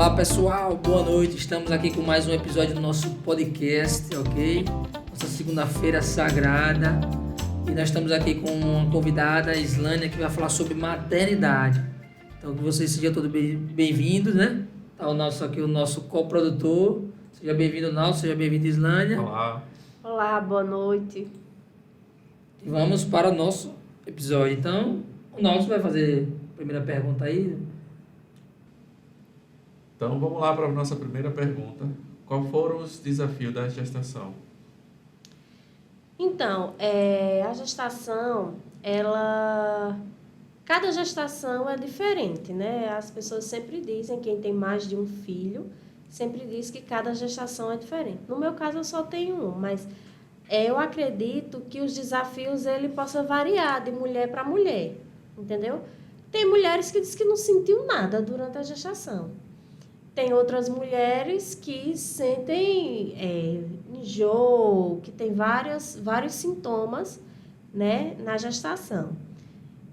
Olá pessoal, boa noite. Estamos aqui com mais um episódio do nosso podcast, ok? Nossa segunda-feira sagrada. E nós estamos aqui com uma convidada, a Islânia, que vai falar sobre maternidade. Então que vocês sejam todos bem-vindos, né? Tá o nosso coprodutor. Seja bem-vindo, Naldo, seja bem-vindo, Islânia. Olá. Olá, boa noite. E vamos para o nosso episódio. Então, o Naldo vai fazer a primeira pergunta aí. Então vamos lá para a nossa primeira pergunta. Qual foram os desafios da gestação? Então, a gestação, cada gestação é diferente, né? As pessoas sempre dizem, quem tem mais de um filho, sempre diz que cada gestação é diferente. No meu caso, eu só tenho um, mas eu acredito que os desafios, ele possa variar de mulher para mulher, entendeu? Tem mulheres que dizem que não sentiu nada durante a gestação. Tem outras mulheres que sentem enjoo, que tem vários sintomas, né, na gestação.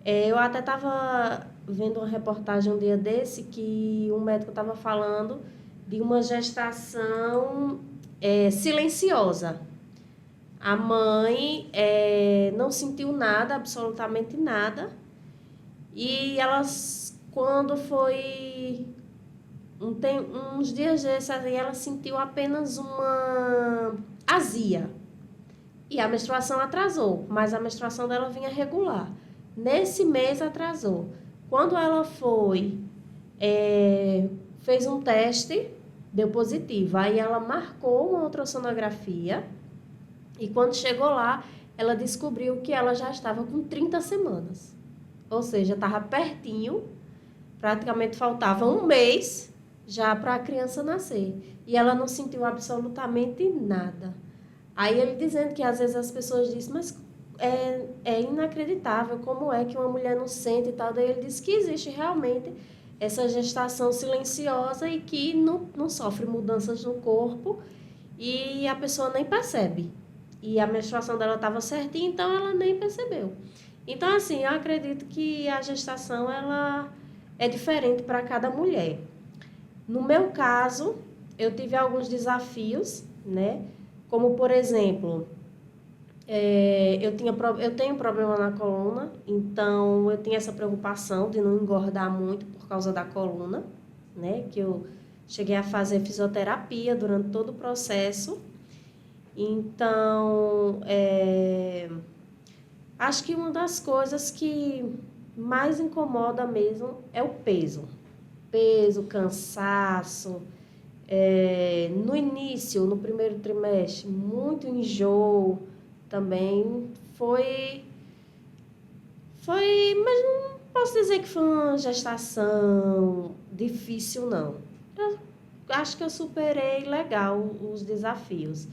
Eu até estava vendo uma reportagem um dia desse que um médico estava falando de uma gestação silenciosa. A mãe não sentiu nada, absolutamente nada, e elas, quando foi... Tem uns dias desses, ela sentiu apenas uma azia. E a menstruação atrasou, mas a menstruação dela vinha regular. Nesse mês atrasou. Quando ela fez um teste, deu positivo. Aí ela marcou uma ultrassonografia e quando chegou lá, ela descobriu que ela já estava com 30 semanas. Ou seja, estava pertinho, praticamente faltava um mês já para a criança nascer. E ela não sentiu absolutamente nada. Aí ele dizendo que às vezes as pessoas dizem, mas é inacreditável, como é que uma mulher não sente e tal. Daí ele disse que existe realmente essa gestação silenciosa e que não sofre mudanças no corpo e a pessoa nem percebe. E a menstruação dela estava certinha, então ela nem percebeu. Então, assim, eu acredito que a gestação ela é diferente para cada mulher. No meu caso, eu tive alguns desafios, né? Como, por exemplo, eu tenho problema na coluna, então eu tinha essa preocupação de não engordar muito por causa da coluna, né? Que eu cheguei a fazer fisioterapia durante todo o processo. Então, acho que uma das coisas que mais incomoda mesmo é o peso. Peso, cansaço, no início, no primeiro trimestre, muito enjoo também, mas não posso dizer que foi uma gestação difícil, não. Eu acho que eu superei legal os desafios.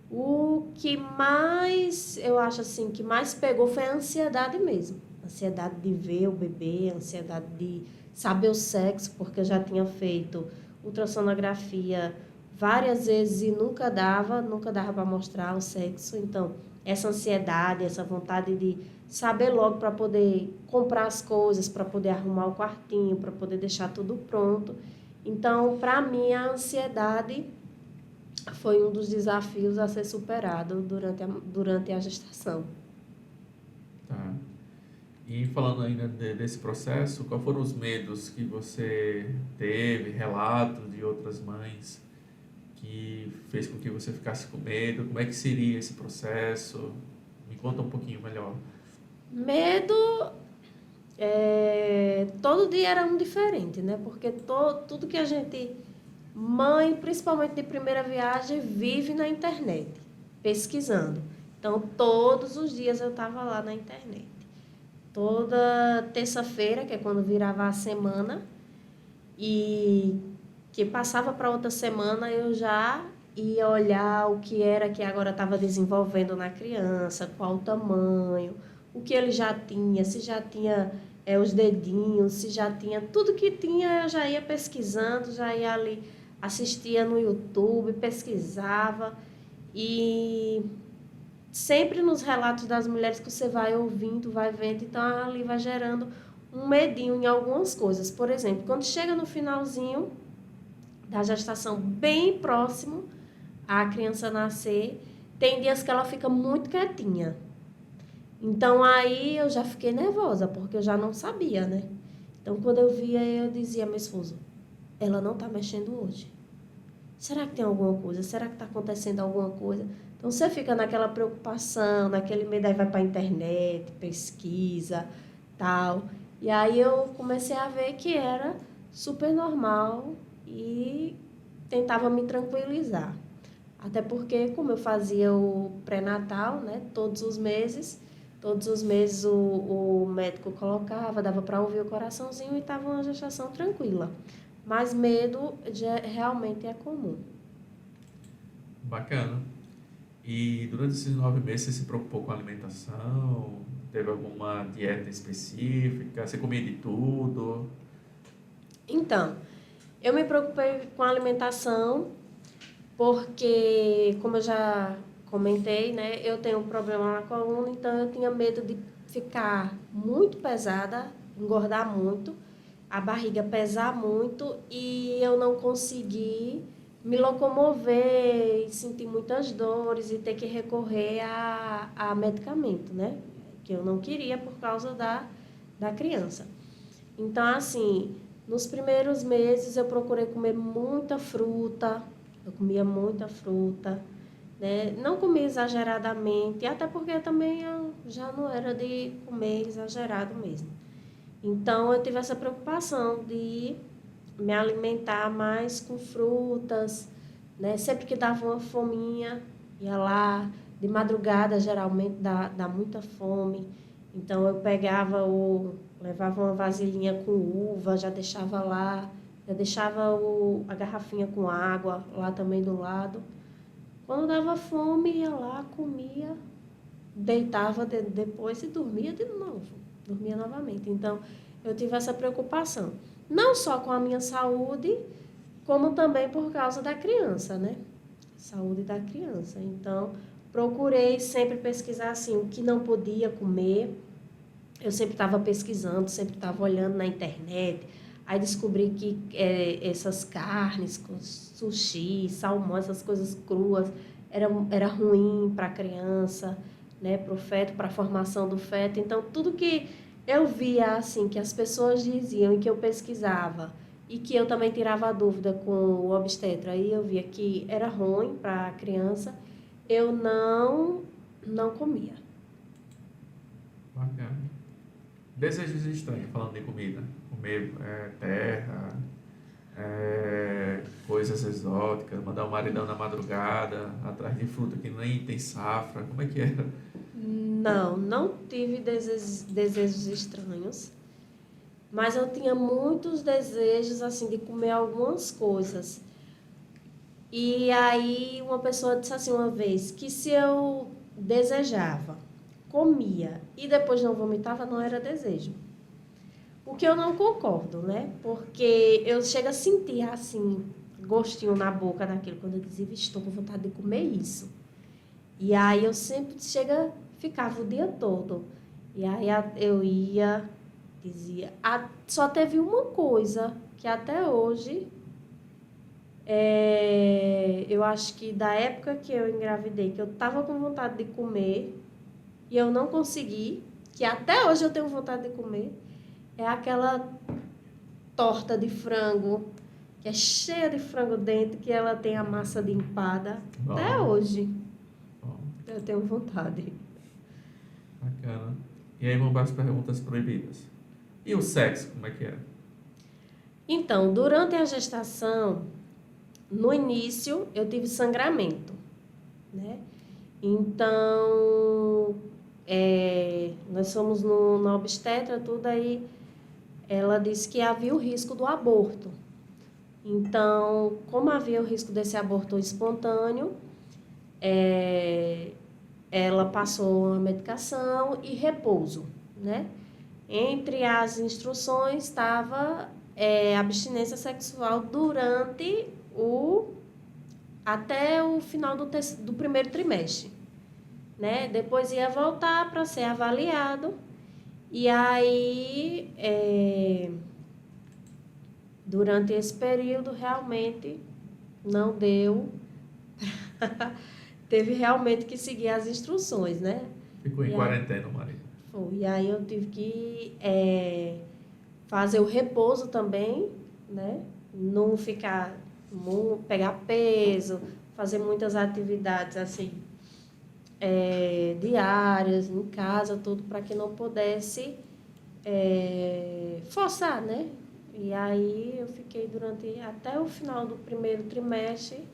O que mais, eu acho assim, que mais pegou foi a ansiedade mesmo. Ansiedade de ver o bebê, ansiedade de saber o sexo, porque eu já tinha feito ultrassonografia várias vezes e nunca dava para mostrar o sexo. Então, essa ansiedade, essa vontade de saber logo para poder comprar as coisas, para poder arrumar o quartinho, para poder deixar tudo pronto. Então, para mim, a ansiedade foi um dos desafios a ser superado durante a gestação. Tá. E falando ainda desse processo, quais foram os medos que você teve, relatos de outras mães que fez com que você ficasse com medo? Como é que seria esse processo? Me conta um pouquinho melhor. Medo, todo dia era um diferente, né? Porque tudo que a gente, mãe, principalmente de primeira viagem, vive na internet, pesquisando. Então, todos os dias eu estava lá na internet. Toda terça-feira, que é quando virava a semana, e que passava para outra semana, eu já ia olhar o que era que agora estava desenvolvendo na criança, qual o tamanho, o que ele já tinha, se já tinha os dedinhos, se já tinha... Tudo que tinha, eu já ia pesquisando, já ia ali, assistia no YouTube, pesquisava, e... sempre nos relatos das mulheres que você vai ouvindo, vai vendo, então ali vai gerando um medinho em algumas coisas. Por exemplo, quando chega no finalzinho, da gestação bem próximo à criança nascer, tem dias que ela fica muito quietinha. Então, aí eu já fiquei nervosa, porque eu já não sabia, né? Então, quando eu via, eu dizia ao meu esposo, ela não está mexendo hoje. Será que tem alguma coisa? Será que está acontecendo alguma coisa? Então, você fica naquela preocupação, naquele medo, aí vai para a internet, pesquisa, tal. E aí eu comecei a ver que era super normal e tentava me tranquilizar. Até porque, como eu fazia o pré-natal, né, todos os meses o médico colocava, dava para ouvir o coraçãozinho e estava uma gestação tranquila. Mas medo realmente é comum. Bacana. E durante esses 9 meses você se preocupou com a alimentação? Teve alguma dieta específica? Você comia de tudo? Então, eu me preocupei com a alimentação porque, como eu já comentei, né, eu tenho um problema na coluna, então eu tinha medo de ficar muito pesada, engordar muito, a barriga pesar muito e eu não conseguir me locomover e sentir muitas dores e ter que recorrer a medicamento, né? Que eu não queria por causa da criança. Então, assim, nos primeiros meses eu procurei comer muita fruta, eu comia muita fruta, né? Não comia exageradamente, até porque também eu já não era de comer exagerado mesmo. Então, eu tive essa preocupação de me alimentar mais com frutas, né? Sempre que dava uma fominha, ia lá, de madrugada geralmente dá muita fome. Então eu levava uma vasilhinha com uva, já deixava lá, já deixava a garrafinha com água lá também do lado. Quando dava fome, ia lá, comia, deitava depois e dormia de novo, dormia novamente. Então eu tive essa preocupação, não só com a minha saúde, como também por causa da criança, né? Saúde da criança. Então, procurei sempre pesquisar assim, o que não podia comer. Eu sempre estava pesquisando, sempre estava olhando na internet. Aí descobri que essas carnes, sushi, salmão, essas coisas cruas, era ruim para a criança, né? Para o feto, para a formação do feto. Então, tudo que eu via, assim, que as pessoas diziam e que eu pesquisava, e que eu também tirava dúvida com o obstetra, aí eu via que era ruim para a criança, eu não comia. Bacana. Desejos estranhos, falando de comida. Comer terra, coisas exóticas, mandar o maridão na madrugada, atrás de fruta que nem tem safra. Como é que era? Não tive desejos estranhos, mas eu tinha muitos desejos, assim, de comer algumas coisas. E aí uma pessoa disse assim uma vez que se eu desejava, comia e depois não vomitava, não era desejo. O que eu não concordo, né? Porque eu chego a sentir, assim, gostinho na boca daquilo, quando eu dizia, estou com vontade de comer isso. E aí eu sempre ficava o dia todo. E aí eu ia, dizia... Só teve uma coisa que até hoje, eu acho que da época que eu engravidei, que eu estava com vontade de comer e eu não consegui, que até hoje eu tenho vontade de comer, é aquela torta de frango, que é cheia de frango dentro, que ela tem a massa de empada. Bom. Até hoje Bom, eu tenho vontade. bacana. E aí vamos para as perguntas proibidas. E o sexo, como é que é? Então, durante a gestação, no início, eu tive sangramento, né? Então, nós fomos na obstetra, tudo aí, ela disse que havia o risco do aborto. Então, como havia o risco desse aborto espontâneo, ela passou a medicação e repouso, né? Entre as instruções estava abstinência sexual durante até o final do primeiro trimestre, né? Depois ia voltar para ser avaliado e aí Durante esse período, realmente, não deu. Teve realmente que seguir as instruções, né? Ficou em E aí, quarentena, o marido. foi. E aí eu tive que fazer o repouso também, né? Não ficar, pegar peso, fazer muitas atividades assim, diárias, em casa, tudo, para que não pudesse forçar, né? E aí eu fiquei até o final do primeiro trimestre,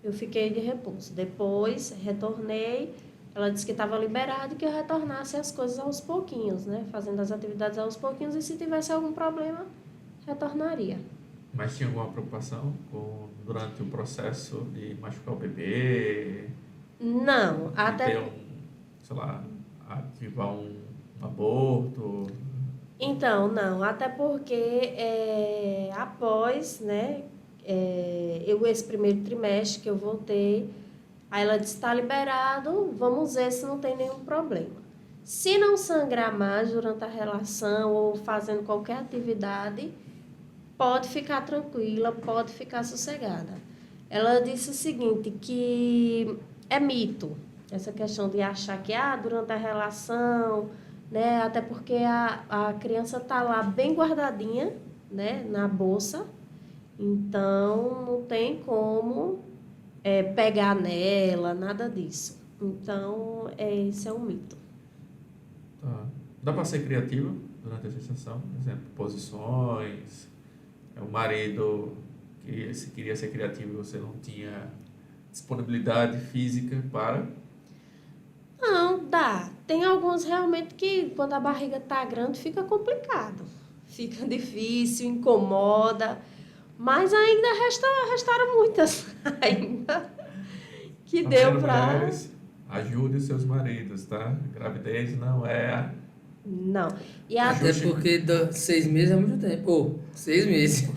eu fiquei de repouso. Depois, retornei, ela disse que estava liberada e que eu retornasse as coisas aos pouquinhos, né? Fazendo as atividades aos pouquinhos e se tivesse algum problema, retornaria. Mas tinha alguma preocupação durante o processo de machucar o bebê, Não, de até... ter sei lá, ativar um aborto? Então, não, até porque após, né, esse primeiro trimestre que eu voltei, aí ela disse, está liberado, vamos ver se não tem nenhum problema. Se não sangrar mais durante a relação ou fazendo qualquer atividade, pode ficar tranquila, pode ficar sossegada. Ela disse o seguinte, que é mito, essa questão de achar que durante a relação, né, até porque a criança está lá bem guardadinha, né, na bolsa, então não tem como pegar nela, nada disso. Então, esse é um mito. Tá. Dá para ser criativo durante a gestação? Por exemplo, posições. O marido que se queria ser criativo e você não tinha disponibilidade física para. Não, dá. Tem alguns realmente que quando a barriga tá grande fica complicado. Fica difícil, incomoda. Mas ainda restaram muitas ainda que Tá deu vendo, pra... mulheres? Ajude os seus maridos, tá? Gravidez não é. Não. E Até Ajuste. porque 6 meses é muito tempo. Ou 6 meses.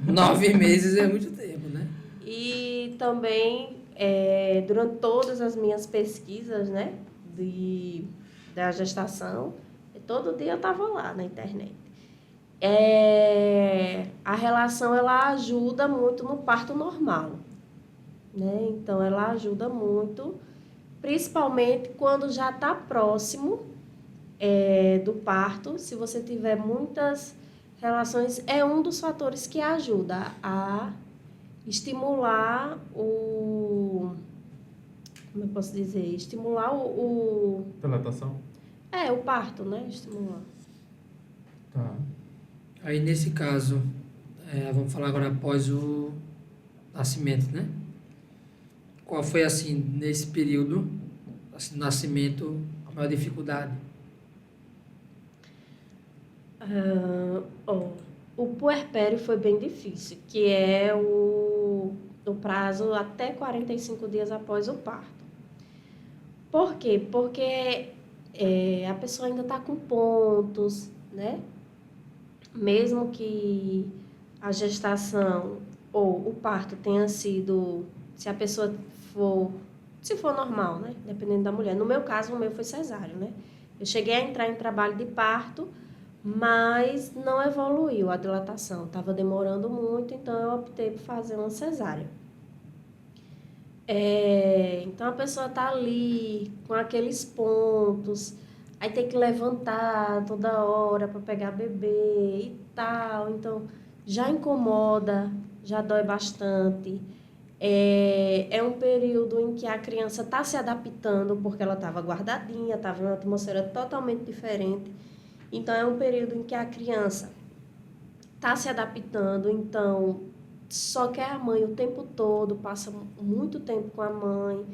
9 meses é muito tempo, né? E também, durante todas as minhas pesquisas, né, da gestação, todo dia eu estava lá na internet. A relação, ela ajuda muito no parto normal, né? Então, ela ajuda muito, principalmente quando já está próximo do parto. Se você tiver muitas relações, é um dos fatores que ajuda a estimular como eu posso dizer? Estimular Dilatação? o parto, né? Estimular. Tá. Aí nesse caso, vamos falar agora após o nascimento, né? Qual foi, assim, nesse período, assim, do nascimento, a maior dificuldade? O puerpério foi bem difícil, que é o prazo até 45 dias após o parto. Por quê? Porque a pessoa ainda está com pontos, né? Mesmo que a gestação ou o parto tenha sido, se a pessoa se for normal, né? Dependendo da mulher. No meu caso, o meu foi cesáreo, né? Eu cheguei a entrar em trabalho de parto, mas não evoluiu a dilatação. Estava demorando muito, então eu optei por fazer uma cesárea. Então a pessoa está ali com aqueles pontos, aí tem que levantar toda hora para pegar bebê e tal, então já incomoda, já dói bastante. É um período em que a criança está se adaptando, porque ela estava guardadinha, estava em uma atmosfera totalmente diferente. Então é um período em que a criança está se adaptando, então só quer a mãe o tempo todo, passa muito tempo com a mãe.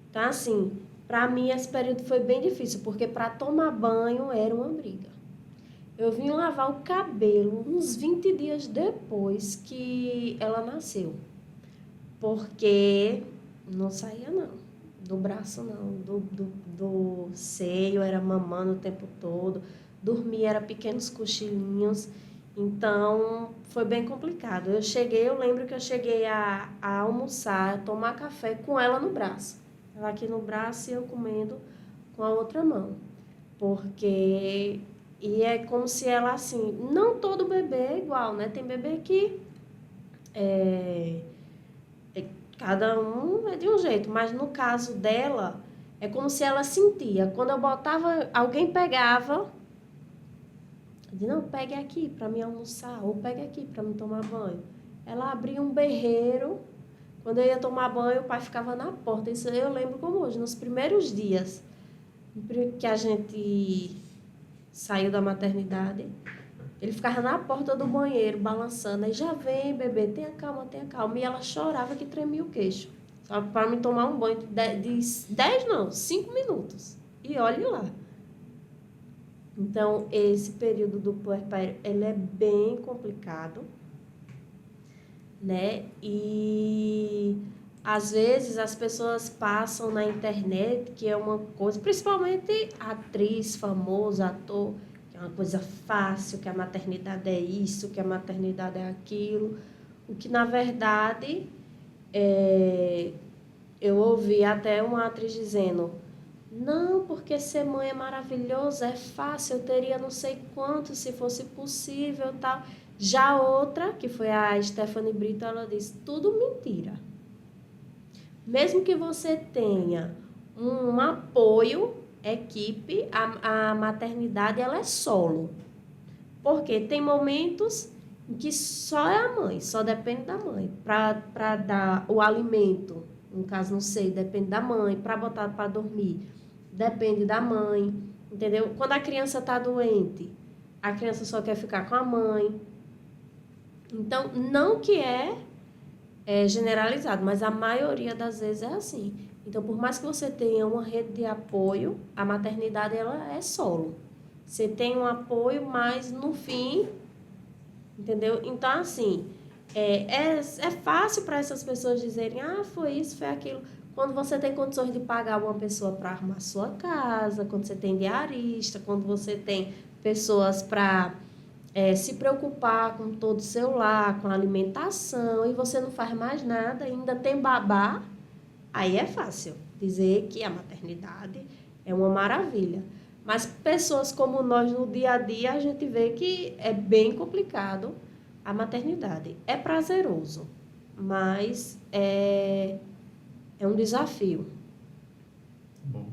Então, assim, para mim esse período foi bem difícil, porque para tomar banho era uma briga. Eu vim lavar o cabelo uns 20 dias depois que ela nasceu, porque não saía não, do braço não, do seio, era mamando o tempo todo, dormia, era pequenos cochilinhos. Então, foi bem complicado. Eu lembro que eu cheguei a almoçar, a tomar café com ela no braço. Ela aqui no braço e eu comendo com a outra mão. Porque E é como se ela, assim, não todo bebê é igual, né? Tem bebê que cada um é de um jeito, mas no caso dela, é como se ela sentia. Quando eu botava, alguém pegava, eu dizia, não, pegue aqui para me almoçar, ou pegue aqui para me tomar banho. Ela abria um berreiro, quando eu ia tomar banho, o pai ficava na porta. Isso eu lembro como hoje, nos primeiros dias que a gente saiu da maternidade, ele ficava na porta do banheiro, balançando. Aí, já vem, bebê, tenha calma, tenha calma. E ela chorava que tremia o queixo. Só para me tomar um banho de 10 não, 5 minutos. E olhe lá. Então, esse período do puerpério, ele é bem complicado, né? E às vezes as pessoas passam na internet, que é uma coisa, principalmente atriz, famoso, ator, que é uma coisa fácil, que a maternidade é isso, que a maternidade é aquilo. O que, na verdade, eu ouvi até uma atriz dizendo, não, porque ser mãe é maravilhoso, é fácil, eu teria não sei quanto se fosse possível, tal. Já outra, que foi a Stephanie Brito, ela disse, tudo mentira. Mesmo que você tenha um apoio, equipe, a maternidade ela é solo. Porque tem momentos em que só é a mãe, só depende da mãe. Para dar o alimento, no caso, não sei, depende da mãe. Para botar para dormir, depende da mãe. Entendeu? Quando a criança está doente, a criança só quer ficar com a mãe. Então, não que é generalizado, mas a maioria das vezes é assim. Então, por mais que você tenha uma rede de apoio, a maternidade ela é solo. Você tem um apoio, mas no fim, entendeu? Então, assim, é fácil para essas pessoas dizerem, ah, foi isso, foi aquilo. Quando você tem condições de pagar uma pessoa para arrumar sua casa, quando você tem diarista, quando você tem pessoas para se preocupar com todo o seu lar, com a alimentação, e você não faz mais nada, ainda tem babá, aí é fácil dizer que a maternidade é uma maravilha. Mas pessoas como nós, no dia a dia, a gente vê que é bem complicado a maternidade. É prazeroso, mas é um desafio. Bom,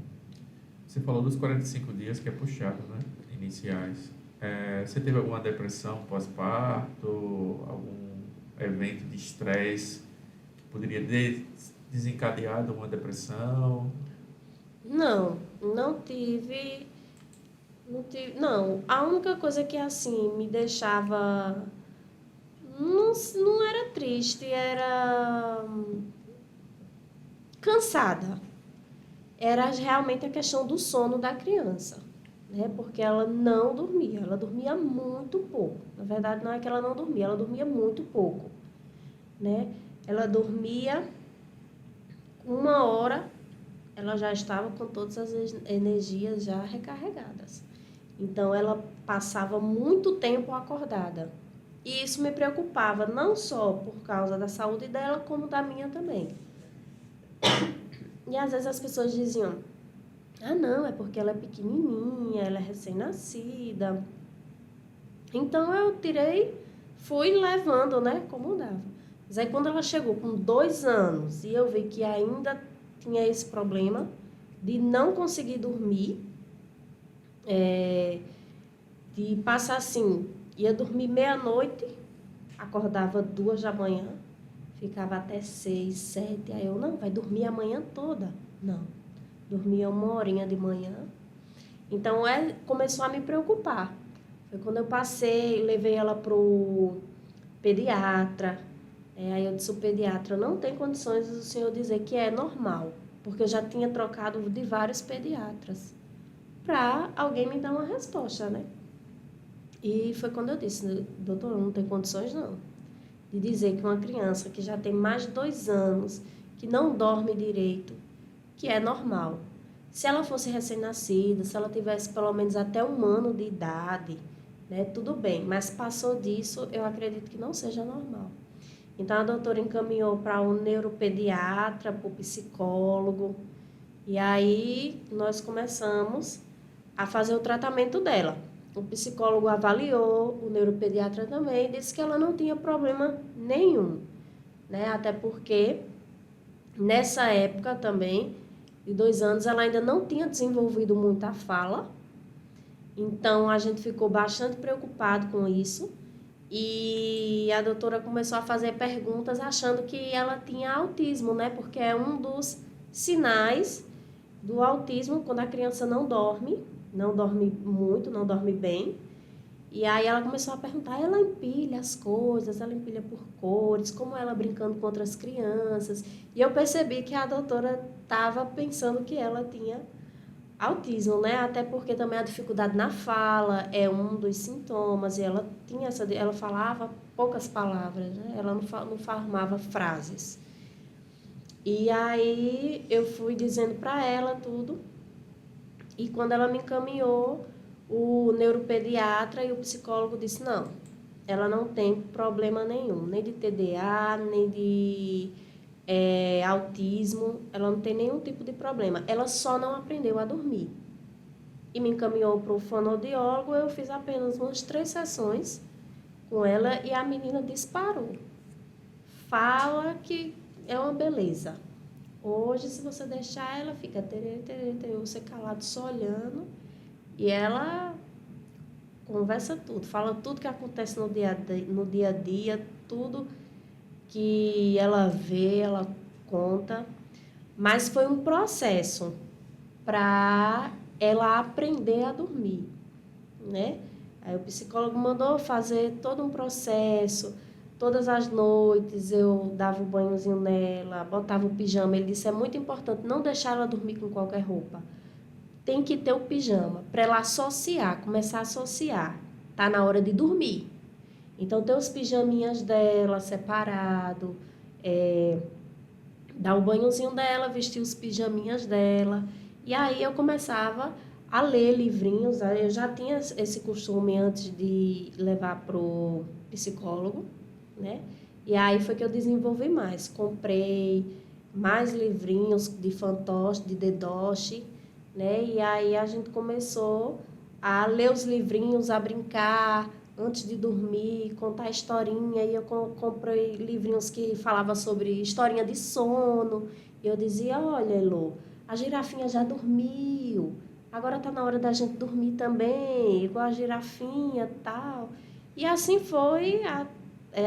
você falou dos 45 dias, que é puxado, né? Iniciais. Você teve alguma depressão pós-parto, algum evento de estresse que poderia desencadear uma depressão? Não tive. Não, a única coisa que assim me deixava não era triste, era cansada. Era realmente a questão do sono da criança, né? Porque ela não dormia, ela dormia muito pouco. Na verdade, não é que ela não dormia, ela dormia muito pouco, né? Ela dormia 1 hora, ela já estava com todas as energias já recarregadas. Então, ela passava muito tempo acordada. E isso me preocupava, não só por causa da saúde dela, como da minha também. E às vezes as pessoas diziam, ah, não, é porque ela é pequenininha, ela é recém-nascida. Então, eu fui levando, né, como dava. Mas aí, quando ela chegou com 2 anos e eu vi que ainda tinha esse problema de não conseguir dormir, de passar assim, ia dormir meia-noite, acordava 2 da manhã, ficava até 6, 7, aí eu, não, vai dormir a manhã toda. Não, dormia 1 horinha de manhã. Então, começou a me preocupar. Foi quando eu levei ela pro pediatra. Aí eu disse, o pediatra não tem condições do senhor dizer que é normal, porque eu já tinha trocado de vários pediatras, para alguém me dar uma resposta, né? E foi quando eu disse, doutor, não tem condições não, de dizer que uma criança que já tem mais de 2 anos, que não dorme direito, que é normal. Se ela fosse recém-nascida, se ela tivesse pelo menos até 1 ano de idade, né, tudo bem, mas passou disso, eu acredito que não seja normal. Então, a doutora encaminhou para um neuropediatra, para o psicólogo, e aí nós começamos a fazer o tratamento dela. O psicólogo avaliou, o neuropediatra também, disse que ela não tinha problema nenhum, né? Até porque nessa época também, de 2 anos, ela ainda não tinha desenvolvido muita fala. Então, a gente ficou bastante preocupado com isso. E a doutora começou a fazer perguntas achando que ela tinha autismo, né? Porque é um dos sinais do autismo quando a criança não dorme muito, não dorme bem. E aí ela começou a perguntar, ela empilha as coisas, ela empilha por cores, como ela brincando com outras crianças. E eu percebi que a doutora estava pensando que ela tinha autismo, né? Até porque também a dificuldade na fala é um dos sintomas. E ela tinha ela falava poucas palavras, né? Ela não formava frases. E aí eu fui dizendo para ela tudo. E quando ela me encaminhou, o neuropediatra e o psicólogo disse, não, ela não tem problema nenhum, nem de TDA, nem de autismo, ela não tem nenhum tipo de problema. Ela só não aprendeu a dormir. E me encaminhou para o fonoaudiólogo, eu fiz apenas umas 3 sessões com ela e a menina disparou. Fala que é uma beleza. Hoje, se você deixar, ela fica você calado só olhando e ela conversa tudo, fala tudo que acontece no dia a dia, tudo que ela vê, ela conta. Mas foi um processo para ela aprender a dormir, né? Aí o psicólogo mandou fazer todo um processo. Todas as noites eu dava um banhozinho nela, botava o pijama. Ele disse, é muito importante não deixar ela dormir com qualquer roupa. Tem que ter o pijama, para ela associar, começar a associar. Tá na hora de dormir. Então, ter os pijaminhas dela separado, dar o banhozinho dela, vestir os pijaminhas dela. E aí eu começava a ler livrinhos. Eu já tinha esse costume antes de levar pro psicólogo, né? E aí foi que eu desenvolvi mais. Comprei mais livrinhos de fantoche, de dedoche, né? E aí a gente começou a ler os livrinhos, a brincar antes de dormir, contar historinha. E eu comprei livrinhos que falavam sobre historinha de sono. E eu dizia, olha, Elô, a girafinha já dormiu. Agora está na hora da gente dormir também, igual a girafinha e tal. E assim foi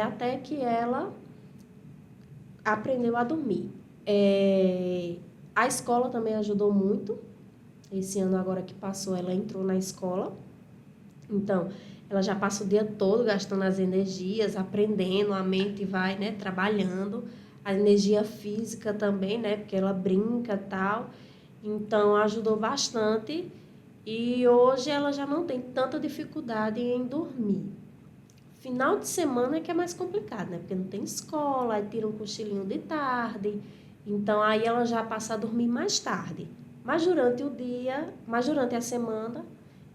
até que ela aprendeu a dormir. A escola também ajudou muito. Esse ano agora que passou, ela entrou na escola. Então, ela já passa o dia todo gastando as energias, aprendendo, a mente vai, né, trabalhando. A energia física também, né, porque ela brinca e tal. Então, ajudou bastante. E hoje ela já não tem tanta dificuldade em dormir. Final de semana é que é mais complicado, né? Porque não tem escola, aí tira um cochilinho de tarde. Então, aí ela já passa a dormir mais tarde. Mas durante o dia, mas durante a semana,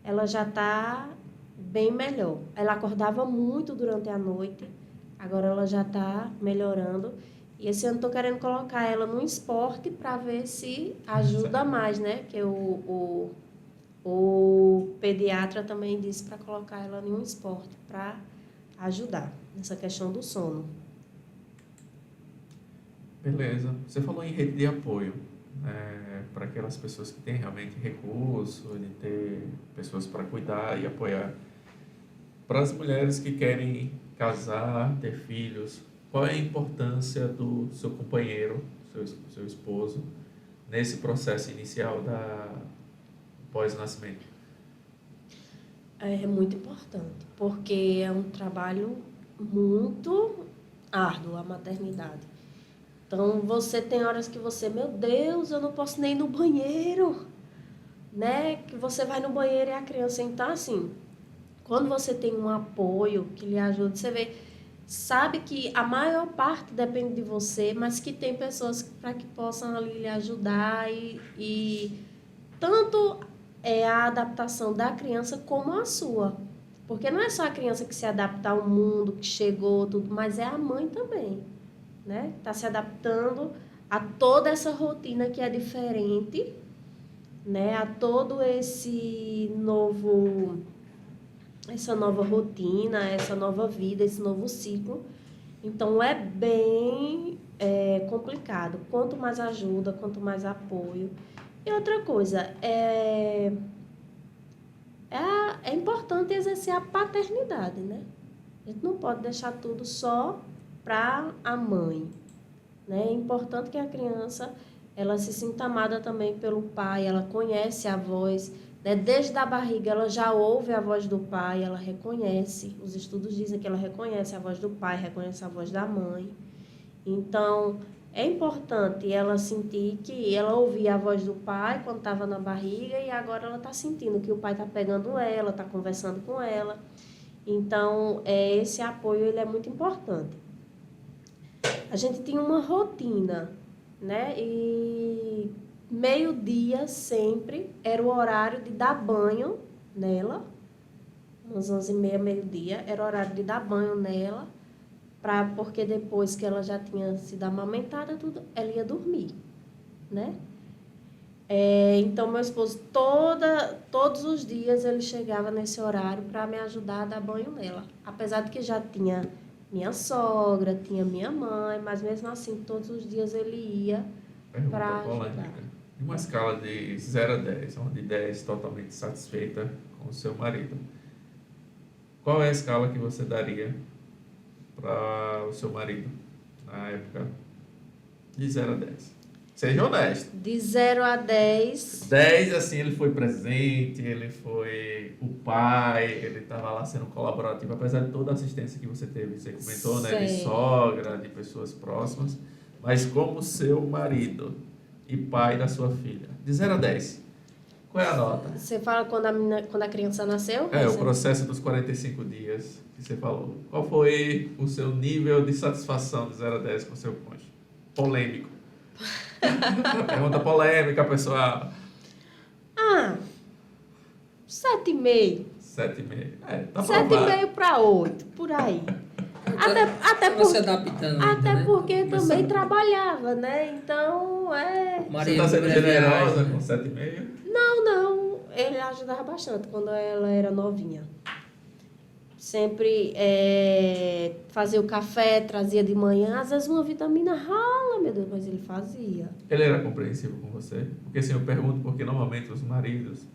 ela já está bem melhor. Ela acordava muito durante a noite, agora ela já está melhorando. E esse ano estou querendo colocar ela num esporte para ver se ajuda mais, né? Porque o pediatra também disse para colocar ela em um esporte para ajudar nessa questão do sono. Beleza. Você falou em rede de apoio, para aquelas pessoas que têm realmente recurso, de ter pessoas para cuidar e apoiar. Para as mulheres que querem casar, ter filhos, qual é a importância do seu companheiro, seu esposo, nesse processo inicial da pós-nascimento? É muito importante, porque é um trabalho muito árduo a maternidade. Então, você tem horas que você, meu Deus, eu não posso nem ir no banheiro, né? Que você vai no banheiro e a criança... Então, assim, quando você tem um apoio que lhe ajuda, você vê, sabe que a maior parte depende de você, mas que tem pessoas para que possam ali lhe ajudar e tanto a adaptação da criança como a sua. Porque não é só a criança que se adapta ao mundo, que chegou, tudo, mas é a mãe também, né? Está se adaptando a toda essa rotina que é diferente, né? A todo esse novo essa nova rotina, essa nova vida, esse novo ciclo. Então, é bem complicado. Quanto mais ajuda, quanto mais apoio. E outra coisa, é importante exercer a paternidade, né? A gente não pode deixar tudo só para a mãe, né? É importante que a criança ela se sinta amada também pelo pai, ela conhece a voz, né? Desde a barriga ela já ouve a voz do pai, ela reconhece. Os estudos dizem que ela reconhece a voz do pai, reconhece a voz da mãe. Então, é importante ela sentir que ela ouvia a voz do pai quando estava na barriga e agora ela está sentindo que o pai está pegando ela, está conversando com ela. Então, esse apoio ele é muito importante. A gente tinha uma rotina, né? E meio-dia sempre era o horário de dar banho nela. Umas 11h30, meio-dia, era o horário de dar banho nela, porque depois que ela já tinha sido amamentada, tudo, ela ia dormir, né? Então, meu esposo, todos os dias ele chegava nesse horário para me ajudar a dar banho nela. Apesar de que já tinha minha sogra, tinha minha mãe, mas mesmo assim, todos os dias ele ia para ajudar. Em uma escala de 0 a 10, onde 10 totalmente satisfeita com o seu marido, qual é a escala que você daria para o seu marido na época de 0 a 10? Seja honesto. De 0 a 10. 10, assim, ele foi presente, ele foi o pai, ele estava lá sendo colaborativo, apesar de toda a assistência que você teve. Você comentou, né, de sogra, de pessoas próximas, mas como seu marido e pai da sua filha. De 0 a 10, qual é a nota? Você fala quando a criança nasceu? O processo dos 45 dias que você falou. Qual foi o seu nível de satisfação de 0 a 10 com o seu cônjuge? Polêmico. Pergunta polêmica, pessoal. 7,5. 7,5. Tá 7,5 para 8, por aí. Até se adaptando ainda, né? porque também trabalhava, né? Então, Você está sendo generosa com 7,5? Não. Ele ajudava bastante quando ela era novinha. Sempre fazia o café, trazia de manhã. Às vezes uma vitamina rala, meu Deus, mas ele fazia. Ele era compreensivo com você? Porque assim, eu pergunto porque normalmente os maridos...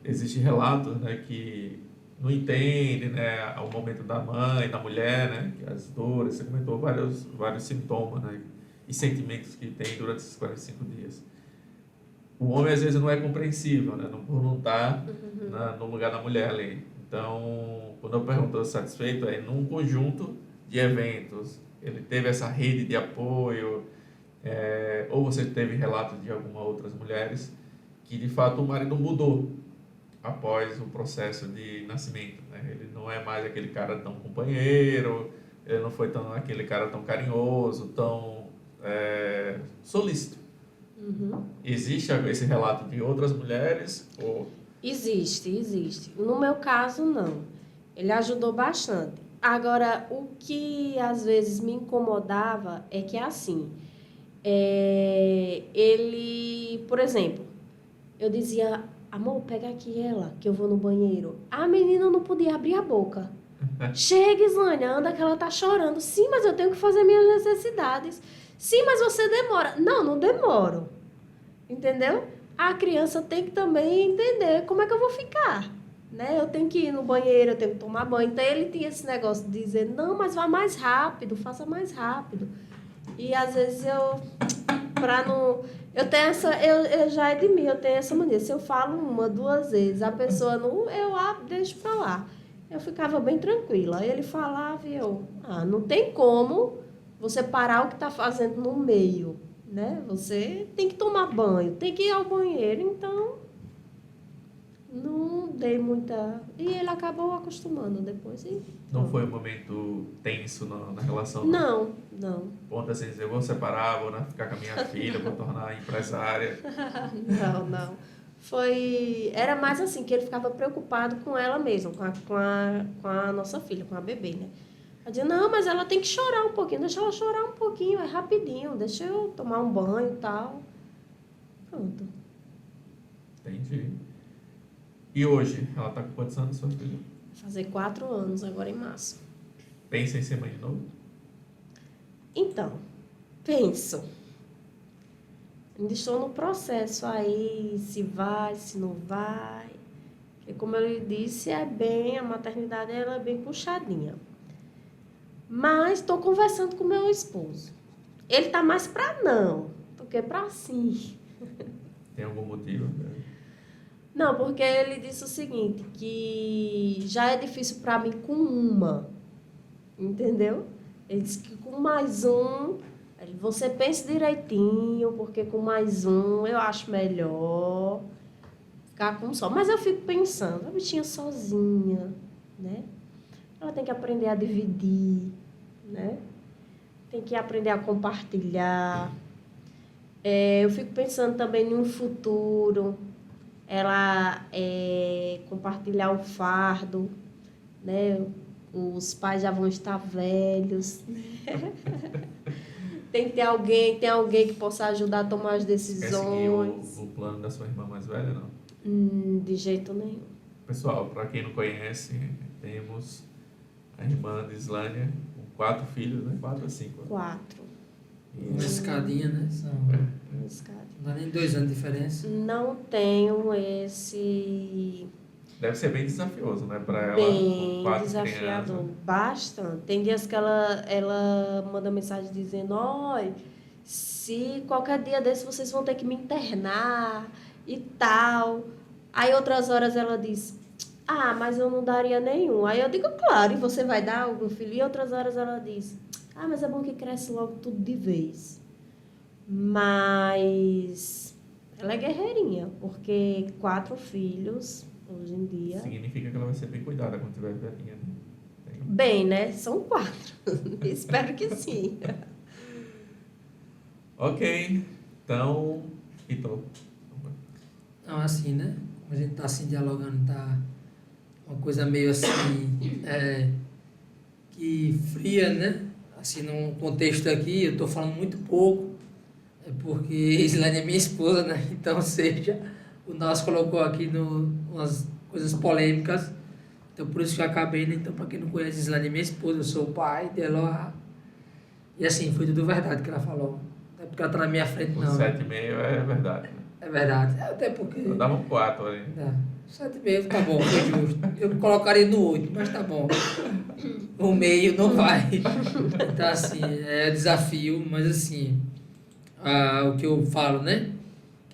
Existem relatos, né, que não entendem, né, o momento da mãe, da mulher, né, que as dores, você comentou vários sintomas, né, e sentimentos que tem durante esses 45 dias. O homem às vezes não é compreensível, né, por não estar no lugar da mulher ali. Então, quando eu pergunto satisfeito, num conjunto de eventos, ele teve essa rede de apoio, ou você teve relatos de algumas outras mulheres que de fato o marido mudou após o processo de nascimento, né? Ele não é mais aquele cara tão companheiro, ele não foi aquele cara tão carinhoso, tão solícito. Existe esse relato de outras mulheres? Existe. No meu caso, não. Ele ajudou bastante. Agora, o que às vezes me incomodava é que assim, ele, por exemplo, eu dizia, amor, pega aqui ela, que eu vou no banheiro. A menina não podia abrir a boca. Chega, Islânia, anda que ela tá chorando. Sim, mas eu tenho que fazer minhas necessidades. Sim, mas você demora. Não demoro. Entendeu? A criança tem que também entender como é que eu vou ficar. Né? Eu tenho que ir no banheiro, eu tenho que tomar banho. Então, ele tinha esse negócio de dizer, não, mas vá mais rápido, faça mais rápido. E, às vezes, eu tenho eu já é de mim, eu tenho essa mania. Se eu falo 1, 2 vezes, a pessoa não, deixo pra lá. Eu ficava bem tranquila. Ele falava e eu, não tem como você parar o que tá fazendo no meio, né? Você tem que tomar banho, tem que ir ao banheiro, então não dei muita... E ele acabou acostumando depois. Não foi um momento tenso na relação? Não. Ponto assim, dizer, eu vou separar, vou ficar com a minha filha, vou tornar empresária. Não. Era mais assim, que ele ficava preocupado com ela mesma, com a nossa filha, com a bebê, né? Eu dizia, não, mas ela tem que chorar um pouquinho, deixa ela chorar um pouquinho, é rapidinho, deixa eu tomar um banho e tal. Pronto. Entendi. E hoje, ela está com quantos anos, sua filha? Vai fazer 4 anos agora em março. Pensa em ser mãe de novo? Então, penso. Ainda estou no processo aí, se vai, se não vai. Porque, como eu lhe disse, a maternidade ela é bem puxadinha. Mas estou conversando com meu esposo. Ele está mais para não do que para sim. Tem algum motivo? Não, porque ele disse o seguinte, que já é difícil para mim com uma, entendeu? Ele disse que com mais um, você pense direitinho, porque com mais um eu acho melhor ficar com um só. Mas eu fico pensando, a bichinha sozinha, né? Ela tem que aprender a dividir, né? Tem que aprender a compartilhar. Eu fico pensando também no futuro, ela compartilhar o fardo, né? Os pais já vão estar velhos. Tem alguém que possa ajudar a tomar as Quer seguir decisões. o plano da sua irmã mais velha, não? De jeito nenhum. Pessoal, para quem não conhece, temos a irmã de Islânia com 4 filhos, né? 4 ou 5? 4. Uma escadinha, né? São, não dá nem 2 anos de diferença. Não tenho esse... Deve ser bem desafioso, né? Para ela, Bem com 4 desafiador, crianças. bastante. Tem dias que ela manda mensagem dizendo, olha, se qualquer dia desse vocês vão ter que me internar e tal. Aí outras horas ela diz, mas eu não daria nenhum. Aí eu digo, claro, e você vai dar algum filho? E outras horas ela diz, mas é bom que cresce logo tudo de vez. Mas ela é guerreirinha, porque 4 filhos... Hoje em dia... Significa que ela vai ser bem cuidada quando tiver velhinha, né? Bem, né? São 4. Espero que sim. Ok. Então, Ítalo. Não, assim, né? Como a gente tá assim dialogando, tá uma coisa meio assim, que fria, né? Assim, num contexto aqui, eu tô falando muito pouco, porque Islane é minha esposa, né? Então, ou seja... O nosso colocou aqui umas coisas polêmicas, então por isso que eu acabei, né? Então, para quem não conhece, Islane é minha esposa, eu sou o pai dela. E assim, foi tudo verdade que ela falou. Não é porque ela tá na minha frente, O não. 7,5 é verdade. Né? É verdade. Até porque. Eu dava um 4 ali. 7,5 tá bom, foi justo. Eu colocaria no 8, mas tá bom. No meio não vai. Então, assim, é desafio, mas assim, o que eu falo, né?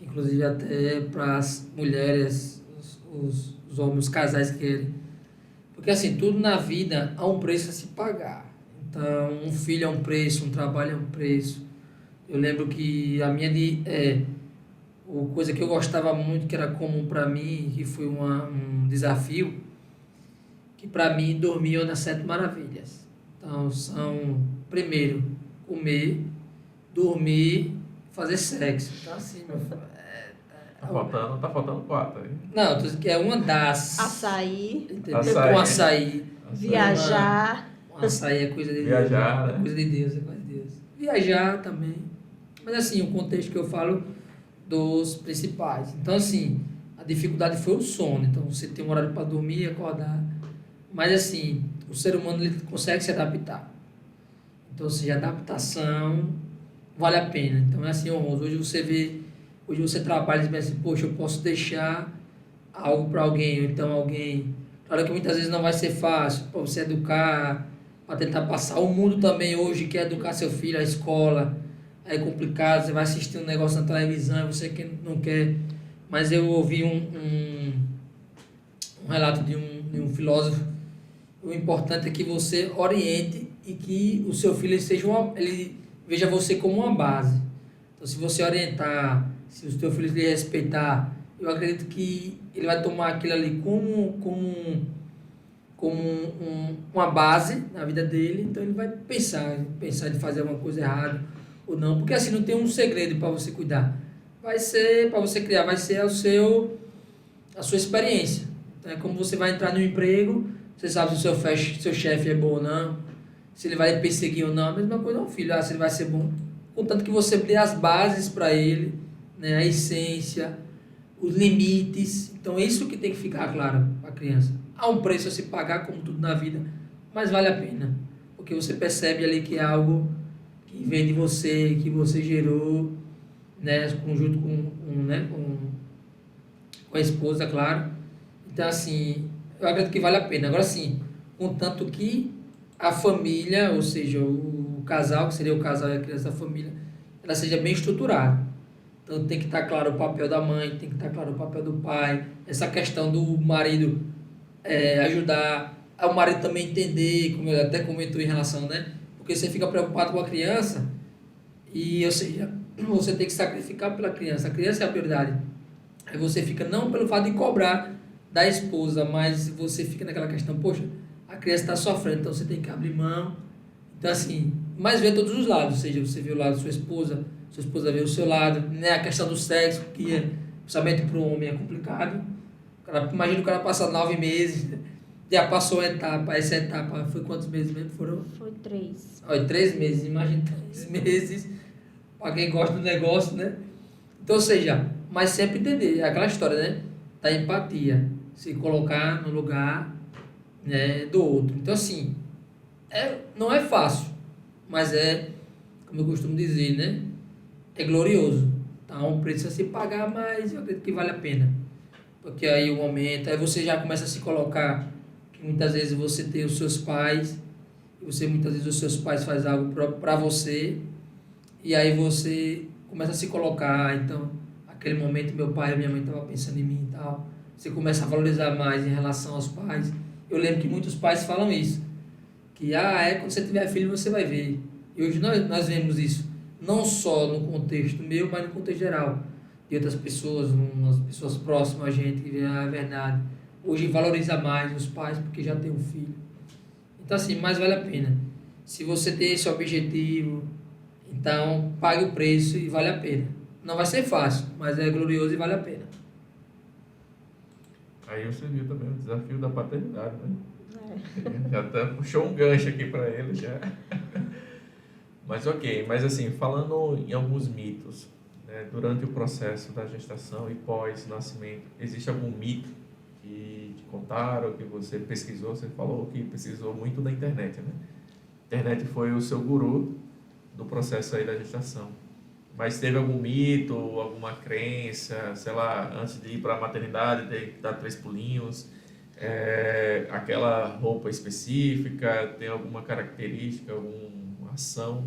Inclusive até para as mulheres, os homens, os casais querem. Porque assim, tudo na vida há um preço a se pagar. Então, um filho é um preço, um trabalho é um preço. Eu lembro que a minha coisa que eu gostava muito, que era comum para mim, que foi um desafio, que para mim dormir é uma das 7 maravilhas. Então, são, primeiro, comer, dormir, fazer sexo. Então, assim, meu filho, Tá faltando 4 aí. não, eu tô dizendo que é uma das. Açaí. Entendeu? Açaí. Com açaí. Viajar. Um açaí é coisa de Deus. Viajar, né? É coisa de Deus, é coisa de Deus. Viajar também. Mas assim, o contexto que eu falo dos principais. Então, assim, a dificuldade foi o sono. Então, você tem um horário para dormir e acordar. Mas assim, o ser humano ele consegue se adaptar. Então, ou seja, a adaptação vale a pena. Então, é assim, honroso. Hoje você trabalha e diz assim, poxa, eu posso deixar algo para alguém, ou então alguém... Claro que muitas vezes não vai ser fácil para você educar, para tentar passar. O mundo também hoje quer educar seu filho, a escola, é complicado, você vai assistir um negócio na televisão e você que não quer. Mas eu ouvi um relato de um filósofo, o importante é que você oriente e que o seu filho ele veja você como uma base. Então, se você orientar, se o seu filho lhe respeitar, eu acredito que ele vai tomar aquilo ali como uma base na vida dele, então ele vai pensar de fazer alguma coisa errada ou não, porque assim não tem um segredo para você cuidar. Vai ser, para você criar, vai ser a sua experiência. Então, é como você vai entrar no emprego, você sabe se o seu chefe é bom ou não, se ele vai lhe perseguir ou não, a mesma coisa é um filho, se ele vai ser bom. Contanto que você dê as bases para ele, né, a essência, os limites. Então, é isso que tem que ficar claro para a criança. Há um preço a se pagar, como tudo na vida, mas vale a pena. Porque você percebe ali que é algo que vem de você, que você gerou, né, junto né, com a esposa, claro. Então, assim, eu acredito que vale a pena. Agora, sim, contanto que a família, ou seja, o casal, que seria o casal e a criança da família, ela seja bem estruturada. Então, tem que estar claro o papel da mãe, tem que estar claro o papel do pai, essa questão do marido ajudar, o marido também entender, como ele até comentou em relação, né? Porque você fica preocupado com a criança e, ou seja, você tem que sacrificar pela criança. A criança é a prioridade. Aí você fica não pelo fato de cobrar da esposa, mas você fica naquela questão, poxa, a criança está sofrendo, então você tem que abrir mão. Então, assim, mas vê todos os lados, ou seja, você vê o lado da sua esposa vê o seu lado, né? A questão do sexo, que principalmente para o homem é complicado. Imagina o cara passar 9 meses, já passou a etapa, essa etapa foi quantos meses mesmo? Foi 3. Olha, 3 meses, imagina 3 meses, para quem gosta do negócio, né? Então, ou seja, mas sempre entender, é aquela história, né? Da empatia, se colocar no lugar, né, do outro. Então, assim, não é fácil, mas como eu costumo dizer, né? É glorioso. Então, precisa se pagar, mas eu acredito que vale a pena. Porque aí o momento, aí você já começa a se colocar, que muitas vezes você tem os seus pais, e você muitas vezes os seus pais fazem algo para você, e aí você começa a se colocar, então, aquele momento meu pai e minha mãe estavam pensando em mim e tal, você começa a valorizar mais em relação aos pais. Eu lembro que muitos pais falam isso, que quando você tiver filho você vai ver. E hoje nós vemos isso, não só no contexto meu, mas no contexto geral, de outras pessoas, umas pessoas próximas a gente, que vê a verdade. Hoje valoriza mais os pais porque já tem um filho. Então, assim, mais vale a pena. Se você tem esse objetivo, então pague o preço e vale a pena. Não vai ser fácil, mas é glorioso e vale a pena. Aí você viu também o desafio da paternidade, né? Já até puxou um gancho aqui para ele já. Mas ok, mas assim, falando em alguns mitos, né, durante o processo da gestação e pós-nascimento, existe algum mito que te contaram, que você pesquisou? Você falou que pesquisou muito na internet, né? A internet foi o seu guru do processo aí da gestação. Mas teve algum mito, alguma crença, sei lá, antes de ir para a maternidade, ter que dar 3 pulinhos, aquela roupa específica, tem alguma característica, alguma ação?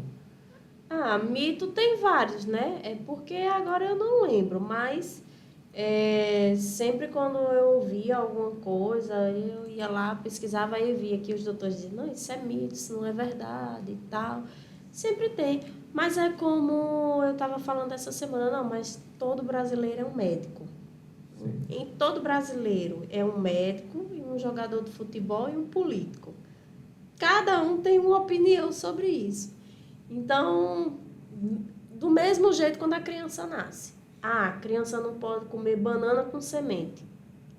Mito tem vários, né? É porque agora eu não lembro, mas sempre quando eu ouvia alguma coisa, eu ia lá, pesquisava e via que os doutores diziam, não, isso é mito, isso não é verdade e tal. Sempre tem. Mas é como eu estava falando essa semana, não, mas todo brasileiro é um médico. Sim. Em todo brasileiro é um médico, e um jogador de futebol e um político. Cada um tem uma opinião sobre isso. Então, do mesmo jeito quando a criança nasce. A criança não pode comer banana com semente.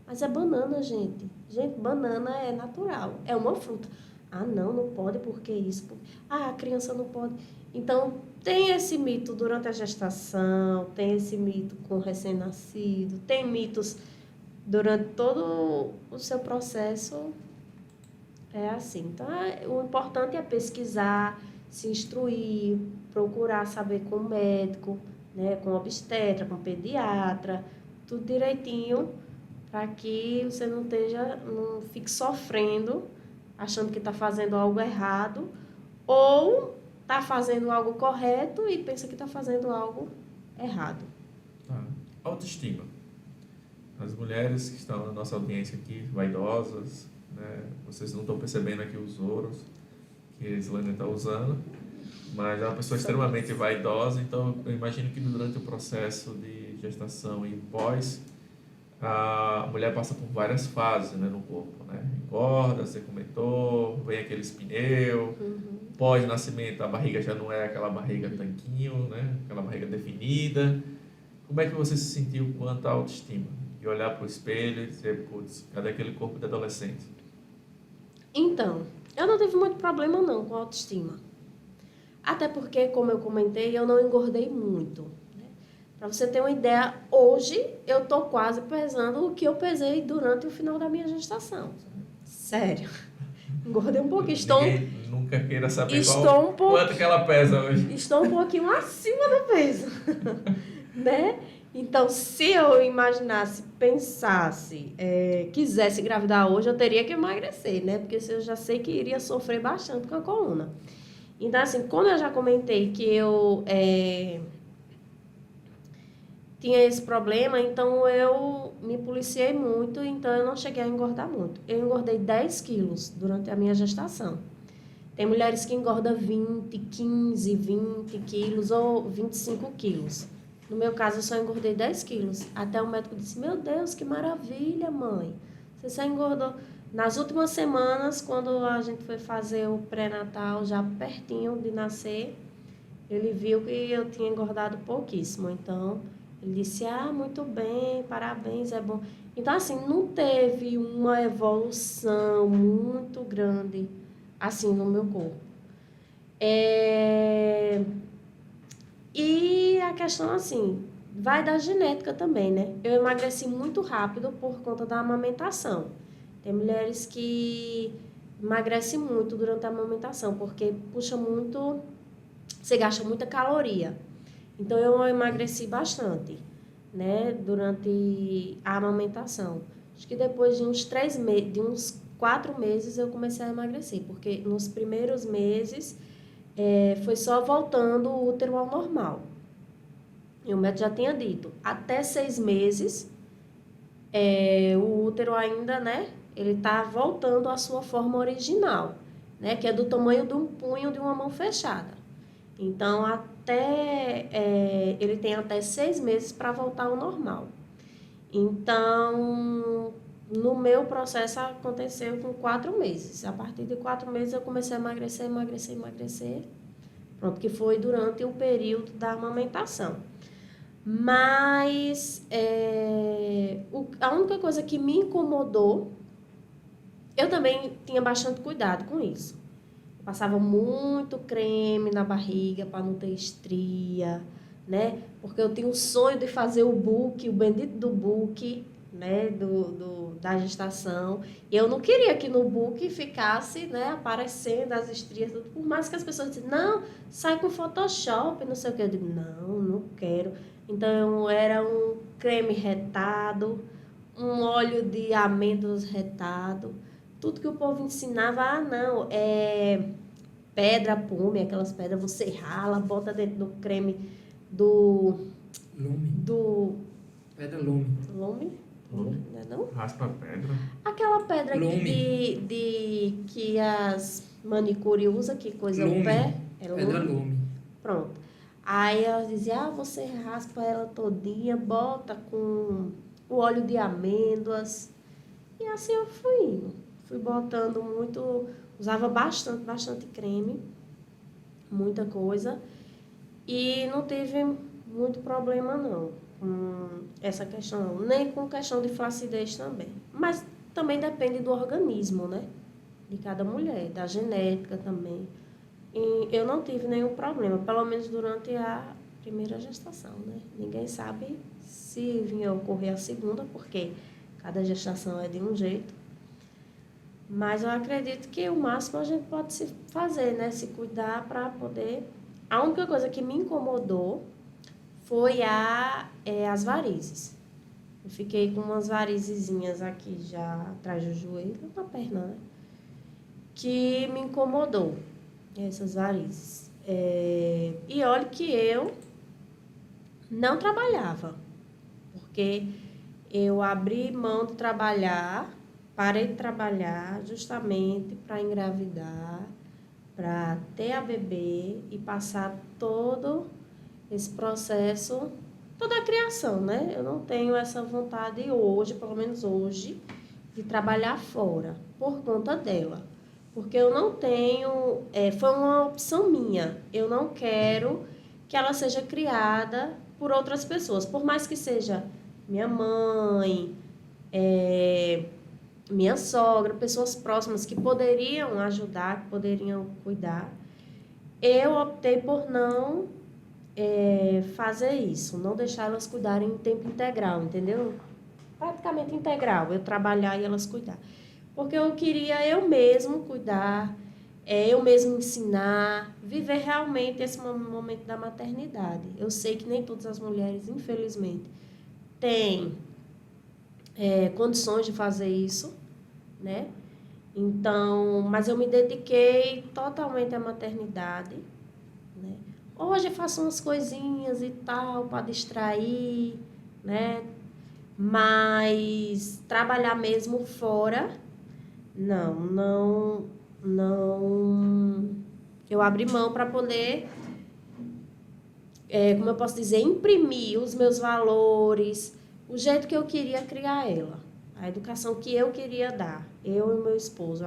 Mas é banana, gente. Gente, banana é natural, é uma fruta. Não pode porque isso. A criança não pode. Então, tem esse mito durante a gestação, tem esse mito com o recém-nascido, tem mitos durante todo o seu processo. É assim. Então, o importante é pesquisar, se instruir, procurar saber com o médico, né, com o obstetra, com o pediatra, tudo direitinho, para que você não fique sofrendo, achando que está fazendo algo errado, ou está fazendo algo correto e pensa que está fazendo algo errado. Autoestima. As mulheres que estão na nossa audiência aqui, vaidosas, né, vocês não estão percebendo aqui os ouros que a Islânia está usando, mas é uma pessoa extremamente vaidosa, então eu imagino que durante o processo de gestação e pós, a mulher passa por várias fases, né, no corpo, né? Engorda, você comentou, vem aqueles pneus, pós-nascimento a barriga já não é aquela barriga tanquinho, né? Aquela barriga definida. Como é que você se sentiu quanto à autoestima? E olhar para o espelho e dizer, putz, cadê aquele corpo de adolescente? Então, eu não tive muito problema não com a autoestima. Até porque, como eu comentei, eu não engordei muito. Né? Para você ter uma ideia, hoje eu tô quase pesando o que eu pesei durante o final da minha gestação. Sério. Engordei um pouquinho. Ninguém nunca queira saber quanto que ela pesa hoje. Estou um pouquinho acima do peso. Né? Então, se eu imaginasse, pensasse, quisesse engravidar hoje, eu teria que emagrecer, né? Porque eu já sei que iria sofrer bastante com a coluna. Então, assim, como eu já comentei que eu tinha esse problema, então eu me policiei muito, então eu não cheguei a engordar muito. Eu engordei 10 quilos durante a minha gestação. Tem mulheres que engordam 20, 15, 20 quilos ou 25 quilos. No meu caso, eu só engordei 10 quilos. Até o médico disse, meu Deus, que maravilha, mãe. Você só engordou. Nas últimas semanas, quando a gente foi fazer o pré-natal, já pertinho de nascer, ele viu que eu tinha engordado pouquíssimo. Então, ele disse, muito bem, parabéns, é bom. Então, assim, não teve uma evolução muito grande, assim, no meu corpo. E a questão, assim, vai da genética também, né? Eu emagreci muito rápido por conta da amamentação. Tem mulheres que emagrecem muito durante a amamentação, porque puxa muito, você gasta muita caloria. Então, eu emagreci bastante, né, durante a amamentação. Acho que depois de uns 4 meses, eu comecei a emagrecer, porque nos primeiros meses foi só voltando o útero ao normal. E o médico já tinha dito, até 6 meses, o útero ainda, né, ele está voltando à sua forma original, né, que é do tamanho de um punho de uma mão fechada. Então, ele tem até 6 meses para voltar ao normal. Então, no meu processo aconteceu com 4 meses. A partir de 4 meses eu comecei a emagrecer. Pronto, que foi durante o período da amamentação. Mas a única coisa que me incomodou, eu também tinha bastante cuidado com isso. Passava muito creme na barriga para não ter estria, né? Porque eu tinha o sonho de fazer o bendito do book, né? Da gestação. E eu não queria que no book ficasse, né? Aparecendo as estrias, tudo. Por mais que as pessoas dissessem, não, sai com Photoshop, não sei o que. Eu digo, não quero. Então, era um creme retado, um óleo de amêndoas retado. Tudo que o povo ensinava, pedra pume, aquelas pedras, você rala, bota dentro do creme do... Lume. Pedra lume. Lume? Lume. Não é não? Raspa a pedra. Aquela pedra Lume. que as manicure usam, que coisa Lume. o pé. Pedra lume. Pronto. Aí ela dizia, você raspa ela todinha, bota com o óleo de amêndoas. E assim eu fui indo. Fui botando muito, usava bastante creme, muita coisa. E não tive muito problema não com essa questão, não. Nem com questão de flacidez também. Mas também depende do organismo, né? De cada mulher, da genética também. E eu não tive nenhum problema, pelo menos durante a primeira gestação, né? Ninguém sabe se vinha ocorrer a segunda, porque cada gestação é de um jeito. Mas eu acredito que o máximo a gente pode se fazer, né? Se cuidar para poder... A única coisa que me incomodou foi as varizes. Eu fiquei com umas varizezinhas aqui já atrás do joelho, na perna, né? Que me incomodou, essas varizes. E olha que eu não trabalhava, porque eu abri mão de trabalhar, parei de trabalhar justamente para engravidar, para ter a bebê e passar todo esse processo, toda a criação, né? Eu não tenho essa vontade hoje, pelo menos hoje, de trabalhar fora, por conta dela. Porque eu não tenho, foi uma opção minha, eu não quero que ela seja criada por outras pessoas, por mais que seja minha mãe, minha sogra, pessoas próximas que poderiam ajudar, que poderiam cuidar. Eu optei por não fazer isso, não deixar elas cuidarem em tempo integral, entendeu? Praticamente integral, eu trabalhar e elas cuidar. Porque eu queria eu mesmo cuidar, eu mesmo ensinar, viver realmente esse momento da maternidade. Eu sei que nem todas as mulheres, infelizmente, têm condições de fazer isso, né? Então, mas eu me dediquei totalmente à maternidade, né? Hoje eu faço umas coisinhas e tal para distrair, né? Mas trabalhar mesmo fora, não. Eu abri mão para poder, como eu posso dizer, imprimir os meus valores, o jeito que eu queria criar ela, a educação que eu queria dar, eu e meu esposo,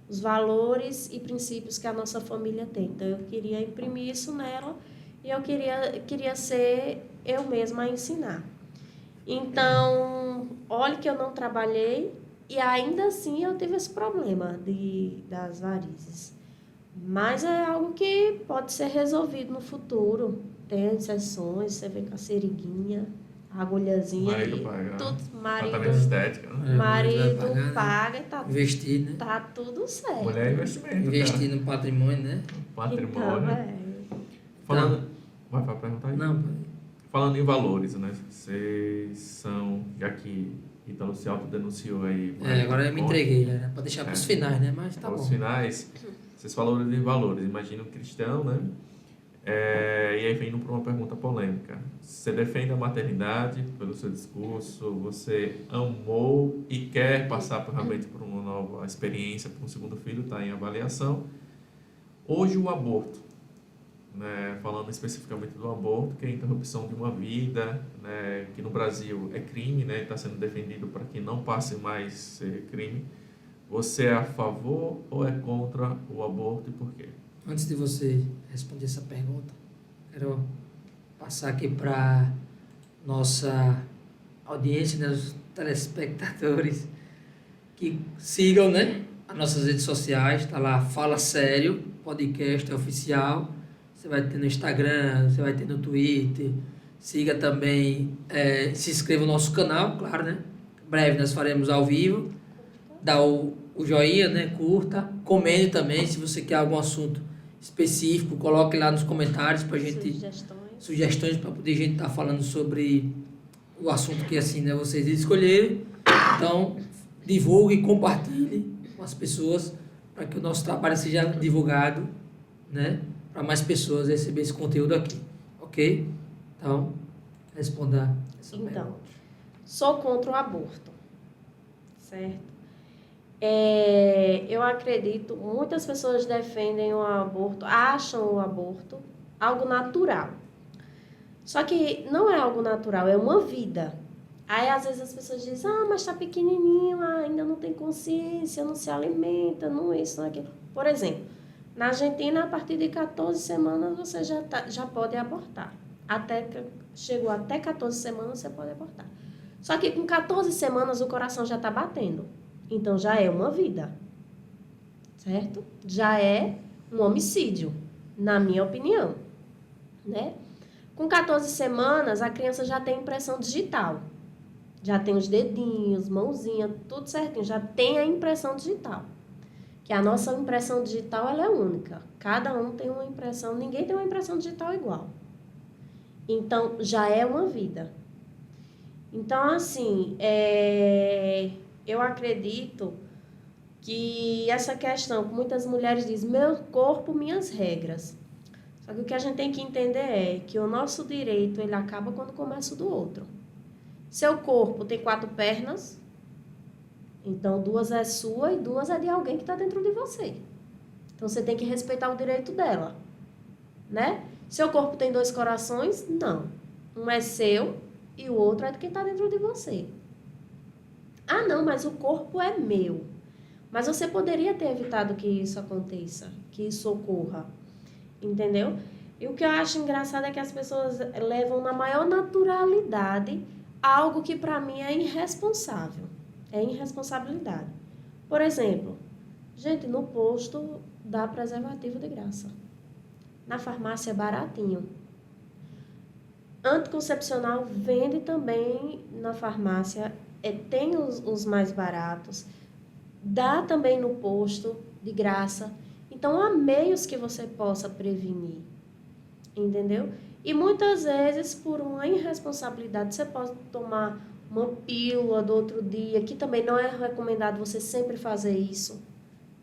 os valores e princípios que a nossa família tem. Então, eu queria imprimir isso nela e eu queria ser eu mesma a ensinar. Então, olha que eu não trabalhei e ainda assim eu tive esse problema das varizes. Mas é algo que pode ser resolvido no futuro. Tem sessões, você vem com a seringuinha, a agulhazinha. Marido paga. Tudo, Tratamento estético, né? marido paga e tá, Investir, né? tá tudo certo. Mulher é investimento. Investir no patrimônio, né? Patrimônio. Então, Falando. Vai perguntar aí? Não, Falando em valores, né? Vocês são, já que Ítalo se autodenunciou aí. agora eu me entreguei, né? Pra deixar pros finais, né? Mas tá bom. Os finais, vocês falaram de valores, imagina um cristão, né? E aí vem para uma pergunta polêmica. Você defende a maternidade pelo seu discurso, você amou e quer passar realmente por uma nova experiência, por um segundo filho, está em avaliação. Hoje o aborto, né, falando especificamente do aborto, que é a interrupção de uma vida, né, que no Brasil é crime, né, está sendo defendido para que não passe mais ser crime. Você é a favor ou é contra o aborto e por quê? Antes de você responder essa pergunta, quero passar aqui para nossa audiência, né, os telespectadores, que sigam, né, as nossas redes sociais, tá lá, Fala Sério, podcast oficial, você vai ter no Instagram, você vai ter no Twitter, siga também, se inscreva no nosso canal, claro, né, em breve nós faremos ao vivo, dá o joinha, né, curta, comente também, se você quer algum assunto específico, coloque lá nos comentários pra gente, sugestões para poder a gente estar falando sobre o assunto que assim, né, vocês escolherem. Então, divulgue e compartilhe com as pessoas para que o nosso trabalho seja divulgado, né, para mais pessoas receber esse conteúdo aqui, ok? Então, responda essa pergunta. Sou contra o aborto, certo? Eu acredito, muitas pessoas defendem o aborto, acham o aborto algo natural. Só que não é algo natural, é uma vida. Aí, às vezes, as pessoas dizem, mas está pequenininho, ainda não tem consciência, não se alimenta, não isso, não aquilo. Por exemplo, na Argentina, a partir de 14 semanas, você já pode abortar. Chegou até 14 semanas, você pode abortar. Só que com 14 semanas, o coração já está batendo. Então, já é uma vida, certo? Já é um homicídio, na minha opinião, né? Com 14 semanas, a criança já tem impressão digital. Já tem os dedinhos, mãozinha, tudo certinho. Já tem a impressão digital. Que a nossa impressão digital, ela é única. Cada um tem uma impressão, ninguém tem uma impressão digital igual. Então, já é uma vida. Então, assim, eu acredito que essa questão, muitas mulheres dizem, meu corpo, minhas regras. Só que o que a gente tem que entender é que o nosso direito, ele acaba quando começa o do outro. Seu corpo tem 4 pernas, então 2 é sua e 2 é de alguém que está dentro de você. Então você tem que respeitar o direito dela, né? Seu corpo tem 2 corações? Não. Um é seu e o outro é de quem está dentro de você. Ah, não, mas o corpo é meu. Mas você poderia ter evitado que isso aconteça, que isso ocorra. Entendeu? E o que eu acho engraçado é que as pessoas levam na maior naturalidade algo que para mim é irresponsável. É irresponsabilidade. Por exemplo, gente, no posto dá preservativo de graça. Na farmácia é baratinho. Anticoncepcional vende também na farmácia, tem os mais baratos. Dá também no posto, de graça. Então, há meios que você possa prevenir, entendeu? E muitas vezes, por uma irresponsabilidade, você pode tomar uma pílula do outro dia, que também não é recomendado você sempre fazer isso,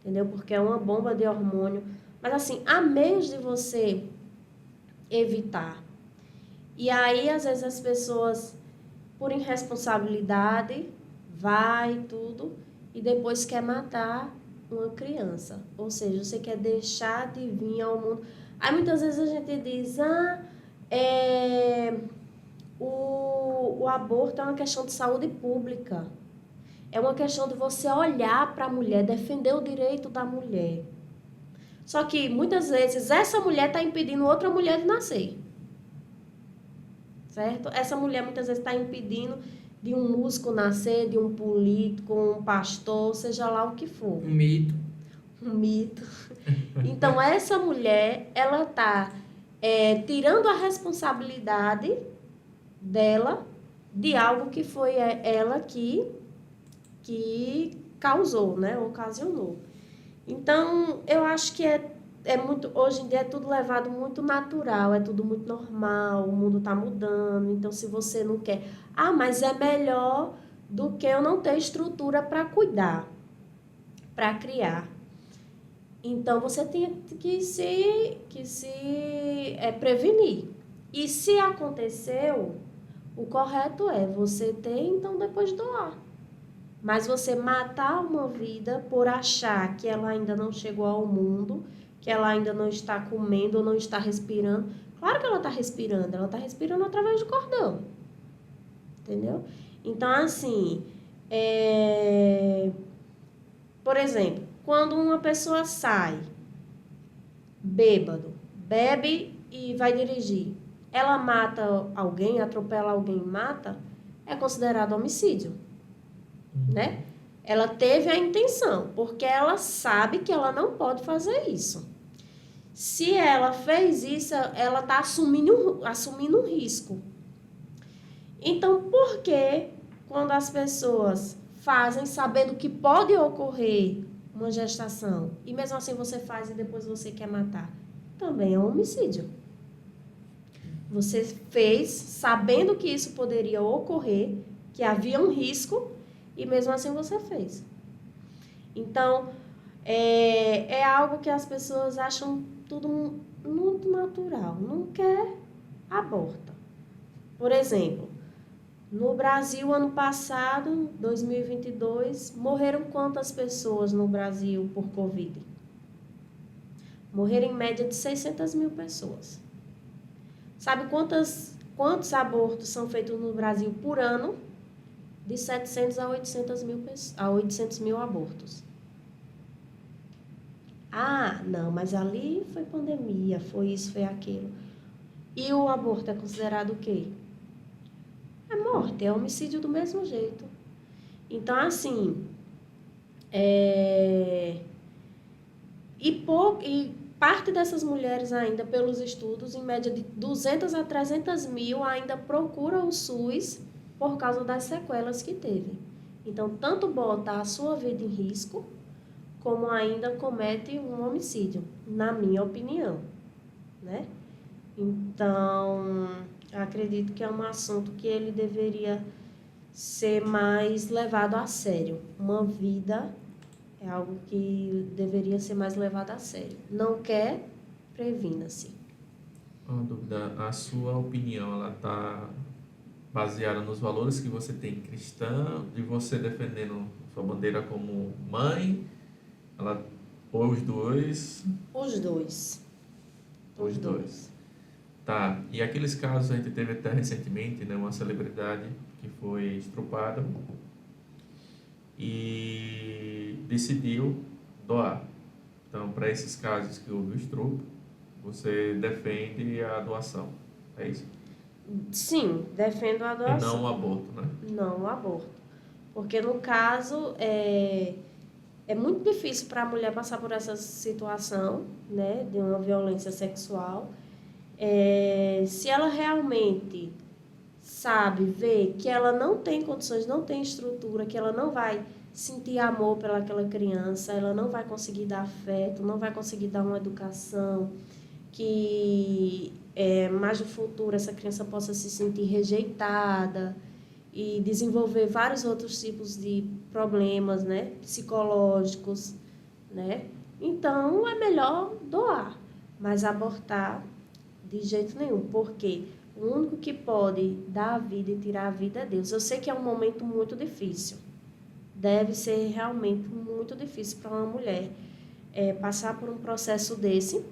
entendeu? Porque é uma bomba de hormônio. Mas, assim, há meios de você evitar. E aí, às vezes, as pessoas, por irresponsabilidade, vai tudo e depois quer matar uma criança. Ou seja, você quer deixar de vir ao mundo. Aí, muitas vezes, a gente diz, o aborto é uma questão de saúde pública. É uma questão de você olhar para a mulher, defender o direito da mulher. Só que, muitas vezes, essa mulher está impedindo outra mulher de nascer. Certo? Essa mulher, muitas vezes, está impedindo de um músico nascer, de um político, um pastor, seja lá o que for. Um mito. Um mito. Então, essa mulher, ela está tirando a responsabilidade dela de algo que foi ela que causou, né? Ocasionou. Então, eu acho que muito, hoje em dia é tudo levado muito natural, é tudo muito normal, o mundo está mudando. Então, se você não quer, mas é melhor do que eu não ter estrutura para cuidar, para criar. Então, você tem que se prevenir. E se aconteceu, o correto é você ter, então depois doar. Mas você matar uma vida por achar que ela ainda não chegou ao mundo, que ela ainda não está comendo ou não está respirando. Claro que ela está respirando através do cordão. Entendeu? Então, assim, por exemplo, quando uma pessoa sai bêbado, bebe e vai dirigir, ela mata alguém, atropela alguém e mata, é considerado homicídio. Né? Ela teve a intenção, porque ela sabe que ela não pode fazer isso. Se ela fez isso, ela está assumindo um risco. Então, por que quando as pessoas fazem sabendo que pode ocorrer uma gestação, e mesmo assim você faz e depois você quer matar? Também é um homicídio. Você fez sabendo que isso poderia ocorrer, que havia um risco, e mesmo assim você fez. Então, é algo que as pessoas acham tudo muito natural. Não quer, aborta. Por exemplo, no Brasil, ano passado, 2022, morreram quantas pessoas no Brasil por Covid? Morreram em média de 600 mil pessoas. Sabe quantos abortos são feitos no Brasil por ano? De 700 a 800 mil abortos. Não, mas ali foi pandemia, foi isso, foi aquilo. E o aborto é considerado o quê? É morte, é homicídio do mesmo jeito. Então, assim, e parte dessas mulheres ainda, pelos estudos, em média de 200 a 300 mil, ainda procuram o SUS por causa das sequelas que teve. Então, tanto bota a sua vida em risco, como ainda comete um homicídio, na minha opinião, né? Então, acredito que é um assunto que ele deveria ser mais levado a sério. Uma vida é algo que deveria ser mais levado a sério. Não quer, previna-se. Uma dúvida, a sua opinião, ela está baseada nos valores que você tem cristã, de você defendendo sua bandeira como mãe, ou os dois? Os dois. Os dois. Tá, e aqueles casos, a gente teve até recentemente, né, uma celebridade que foi estrupada e decidiu doar. Então, para esses casos que houve o estupro, você defende a doação, é isso? Sim, defendo a doação. E não o aborto, né? Não o aborto. Porque, no caso, é É muito difícil para a mulher passar por essa situação, né, de uma violência sexual. Se ela realmente sabe, vê que ela não tem condições, não tem estrutura, que ela não vai sentir amor pelaquela criança, ela não vai conseguir dar afeto, não vai conseguir dar uma educação, que mais no futuro essa criança possa se sentir rejeitada e desenvolver vários outros tipos de problemas, né, psicológicos, né? Então, é melhor doar, mas abortar de jeito nenhum, porque o único que pode dar a vida e tirar a vida é Deus. Eu sei que é um momento muito difícil, deve ser realmente muito difícil para uma mulher passar por um processo desse,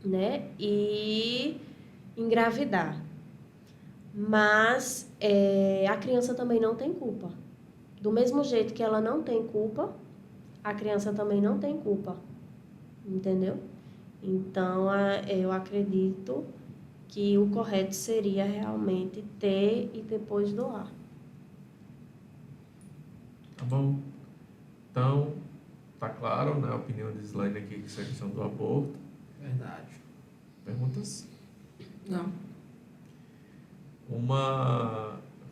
né, e engravidar. Mas a criança também não tem culpa. Do mesmo jeito que ela não tem culpa, a criança também não tem culpa. Entendeu? Então, eu acredito que o correto seria realmente ter e depois doar. Tá bom. Então, tá claro, né, a opinião de Slane aqui, que essa questão do aborto. Verdade. Perguntas? Não.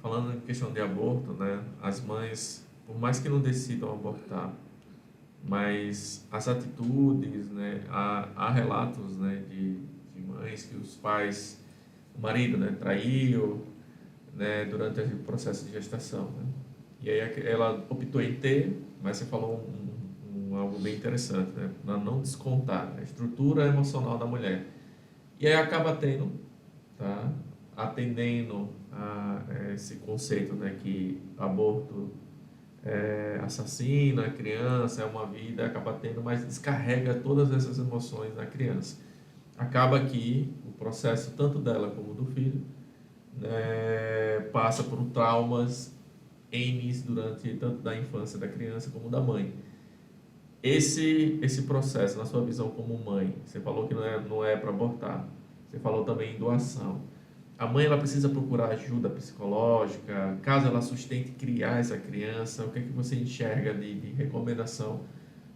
Falando em questão de aborto, né, as mães, por mais que não decidam abortar, mas as atitudes, né, há relatos, né, de mães que os pais, o marido, né, traiu, né, durante o processo de gestação, né? E aí ela optou em ter, mas você falou algo bem interessante, né, para não descontar a estrutura emocional da mulher. E aí acaba tendo, tá, atendendo a esse conceito, né, que aborto assassina a criança, é uma vida, acaba tendo, mas descarrega todas essas emoções na criança. Acaba que o processo, tanto dela como do filho, né, passa por traumas durante tanto da infância da criança como da mãe. Esse processo, na sua visão como mãe, você falou que não é para abortar, você falou também em doação. A mãe ela precisa procurar ajuda psicológica, caso ela sustente criar essa criança, o que é que você enxerga de recomendação?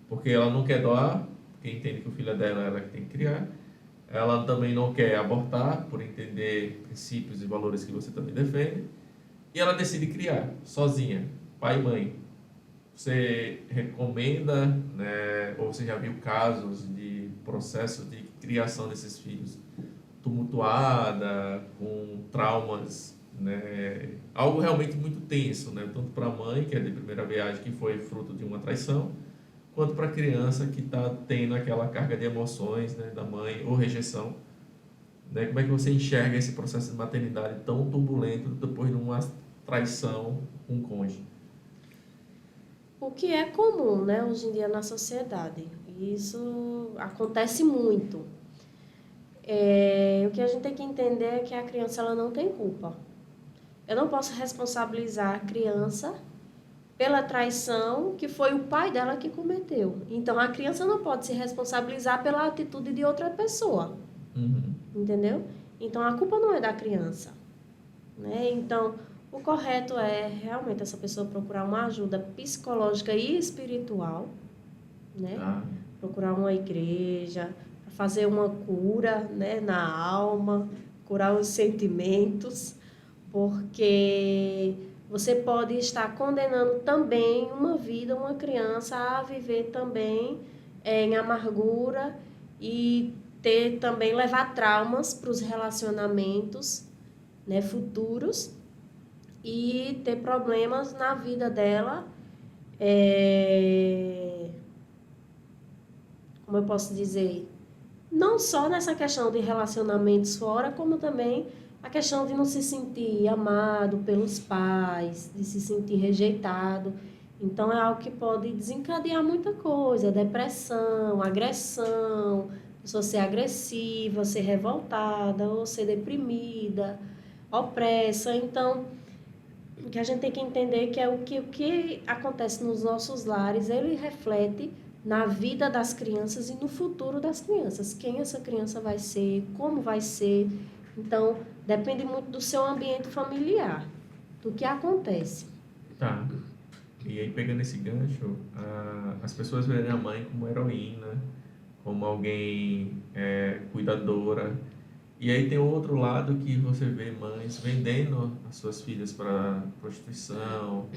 Porque ela não quer doar, porque entende que o filho é dela, ela que tem que criar. Ela também não quer abortar, por entender princípios e valores que você também defende. E ela decide criar, sozinha, pai e mãe. Você recomenda, né, ou você já viu casos de processo de criação desses filhos tumultuada, com traumas, né, algo realmente muito tenso, né, tanto para a mãe, que é de primeira viagem, que foi fruto de uma traição, quanto para a criança que está tendo aquela carga de emoções, né, da mãe, ou rejeição. Né? Como é que você enxerga esse processo de maternidade tão turbulento depois de uma traição com o cônjuge? O que é comum, né, hoje em dia na sociedade. Isso acontece muito. O que a gente tem que entender é que a criança ela não tem culpa. Eu não posso responsabilizar a criança pela traição que foi o pai dela que cometeu. Então, a criança não pode se responsabilizar pela atitude de outra pessoa. Uhum. Entendeu? Então, a culpa não é da criança. Né? Então, o correto é realmente essa pessoa procurar uma ajuda psicológica e espiritual, né? Procurar uma igreja, fazer uma cura, né, na alma, curar os sentimentos, porque você pode estar condenando também uma vida, uma criança a viver também em amargura e também levar traumas para os relacionamentos, né, futuros e ter problemas na vida dela, como eu posso dizer, não só nessa questão de relacionamentos fora, como também a questão de não se sentir amado pelos pais, de se sentir rejeitado. Então, é algo que pode desencadear muita coisa, depressão, agressão, a pessoa ser agressiva, ser revoltada, ou ser deprimida, opressa. Então, o que a gente tem que entender é que o que acontece nos nossos lares, ele reflete na vida das crianças e no futuro das crianças. Quem essa criança vai ser, como vai ser. Então, depende muito do seu ambiente familiar, do que acontece. Tá. E aí, pegando esse gancho, as pessoas veem a mãe como heroína, como alguém cuidadora. E aí tem outro lado que você vê mães vendendo as suas filhas para prostituição,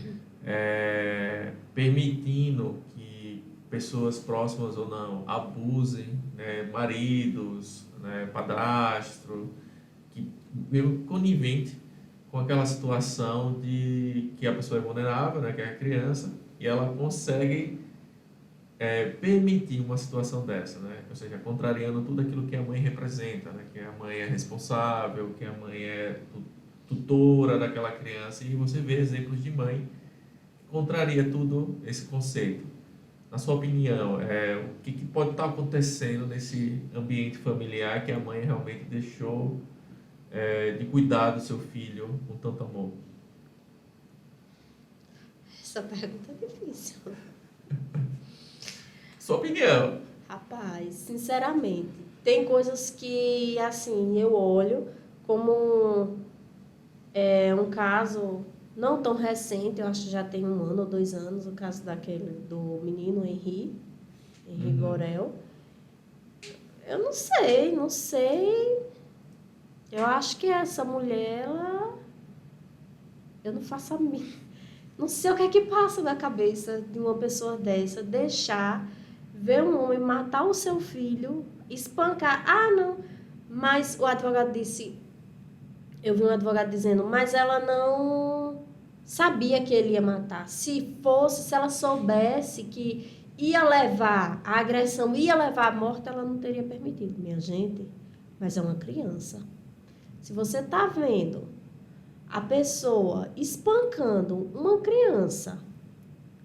permitindo que pessoas próximas ou não abusem, né, maridos, né, padrasto, que meio conivente com aquela situação de que a pessoa é vulnerável, né, que é a criança, e ela consegue permitir uma situação dessa, né? Ou seja, contrariando tudo aquilo que a mãe representa, né? Que a mãe é responsável, que a mãe é tutora daquela criança, e você vê exemplos de mãe que contraria tudo esse conceito. Na sua opinião, o que pode estar acontecendo nesse ambiente familiar que a mãe realmente deixou de cuidar do seu filho com tanto amor? Essa pergunta é difícil. Sua opinião. Rapaz, sinceramente, tem coisas que, assim, eu olho como um caso não tão recente, eu acho que já tem 1 ano ou 2 anos, o caso daquele do menino Henri Borel. Eu não sei. Eu acho que essa mulher, eu não faço a mínima. Não sei o que é que passa na cabeça de uma pessoa dessa, deixar ver um homem matar o seu filho, espancar. Ah, não. Mas o advogado disse, eu vi um advogado dizendo, mas ela não sabia que ele ia matar. Se ela soubesse que ia levar a agressão, ia levar a morte, ela não teria permitido, minha gente. Mas é uma criança. Se você está vendo a pessoa espancando uma criança,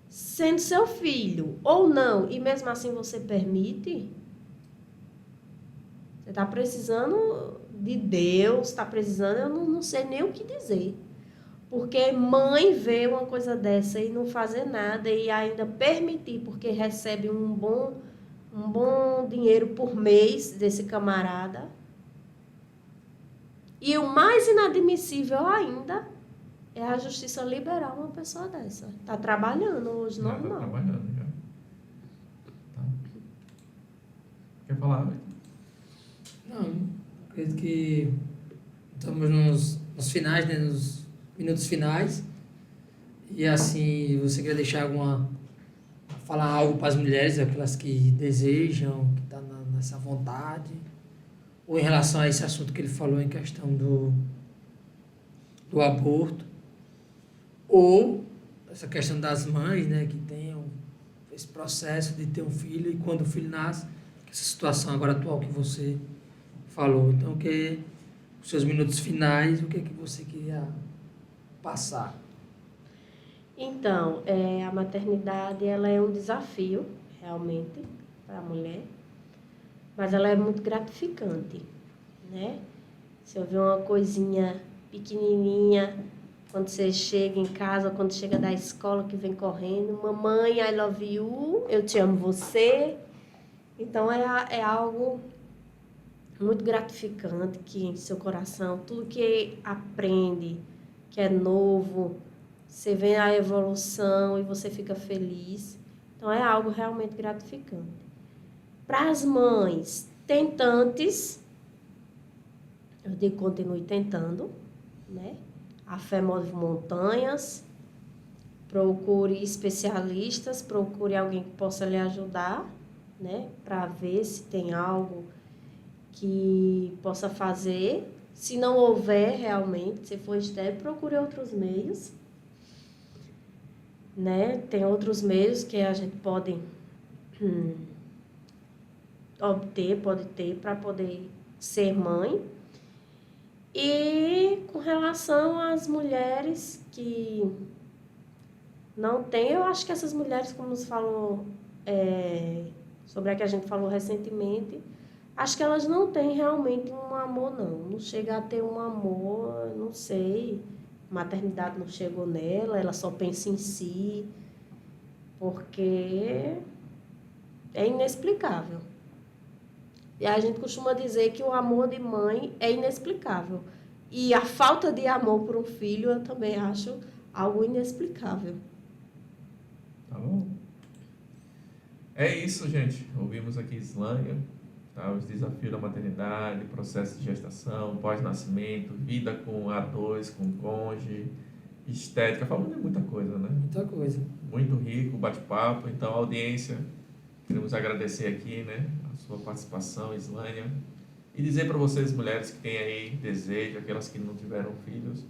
sendo seu filho ou não, e mesmo assim você permite, você está precisando de Deus, está precisando, eu não sei nem o que dizer. Porque mãe vê uma coisa dessa e não fazer nada e ainda permitir, porque recebe um bom dinheiro por mês desse camarada. E o mais inadmissível ainda é a justiça liberar uma pessoa dessa. Está trabalhando hoje, normal. Está trabalhando já. Tá. Quer falar, Vitor? Não, acredito que estamos nos finais, né, nos minutos finais. E assim, você quer deixar falar algo para as mulheres, aquelas que desejam, que estão nessa vontade, ou em relação a esse assunto que ele falou em questão do aborto, ou essa questão das mães, né, que tem esse processo de ter um filho e quando o filho nasce, essa situação agora atual que você falou. Então, os seus minutos finais, o que é que você queria passar? Então, a maternidade ela é um desafio, realmente, para a mulher, mas ela é muito gratificante, né? Se eu ver uma coisinha pequenininha, quando você chega em casa, quando chega da escola, que vem correndo, mamãe, I love you, eu te amo você. Então, é algo muito gratificante que em seu coração, tudo que aprende, que é novo, você vê a evolução e você fica feliz. Então, é algo realmente gratificante. Para as mães tentantes, eu digo continue tentando, né? A fé move montanhas, procure especialistas, procure alguém que possa lhe ajudar, né? Para ver se tem algo que possa fazer. Se não houver realmente, se for estéril, procure outros meios, né? Tem outros meios que a gente pode pode ter para poder ser mãe. E com relação às mulheres que não têm, eu acho que essas mulheres, como nos falou, sobre a que a gente falou recentemente, acho que elas não têm realmente um amor, não chega a ter um amor, não sei, maternidade não chegou nela, ela só pensa em si, porque é inexplicável. E a gente costuma dizer que o amor de mãe é inexplicável. E a falta de amor por um filho eu também acho algo inexplicável. É isso, gente. Ouvimos aqui Islânia, tá? Os desafios da maternidade, processo de gestação, pós-nascimento, vida com A2, com cônjuge, estética. Falamos de muita coisa, né? Muita coisa. Muito rico, bate-papo. Então, audiência, queremos agradecer aqui, né, a sua participação, Islânia. E dizer para vocês, mulheres que têm aí desejo, aquelas que não tiveram filhos,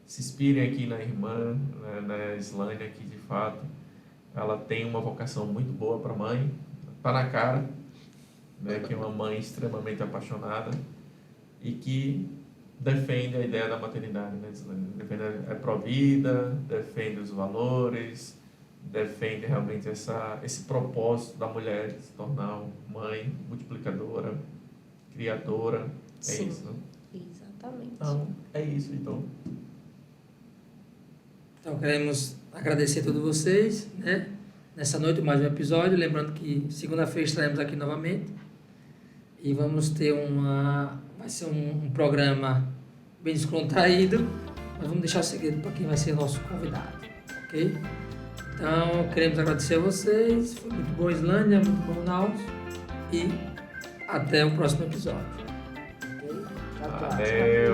se inspirem aqui na irmã, né, na Islânia, que de fato ela tem uma vocação muito boa para mãe, tá na cara, né, que é uma mãe extremamente apaixonada e que defende a ideia da maternidade, né, Islânia? Defende a pró-vida, defende os valores, defende realmente esse propósito da mulher se tornar mãe, multiplicadora, criadora. É Sim, isso, né? exatamente. Então, é isso, então. Então queremos agradecer a todos vocês, né? Nessa noite mais um episódio, lembrando que segunda-feira estaremos aqui novamente e vamos ter vai ser um programa bem descontraído, mas vamos deixar o segredo para quem vai ser nosso convidado, ok? Então queremos agradecer a vocês, foi muito bom Islândia, muito bom Naus e até o próximo episódio. Ok? Tchau, tchau. Valeu.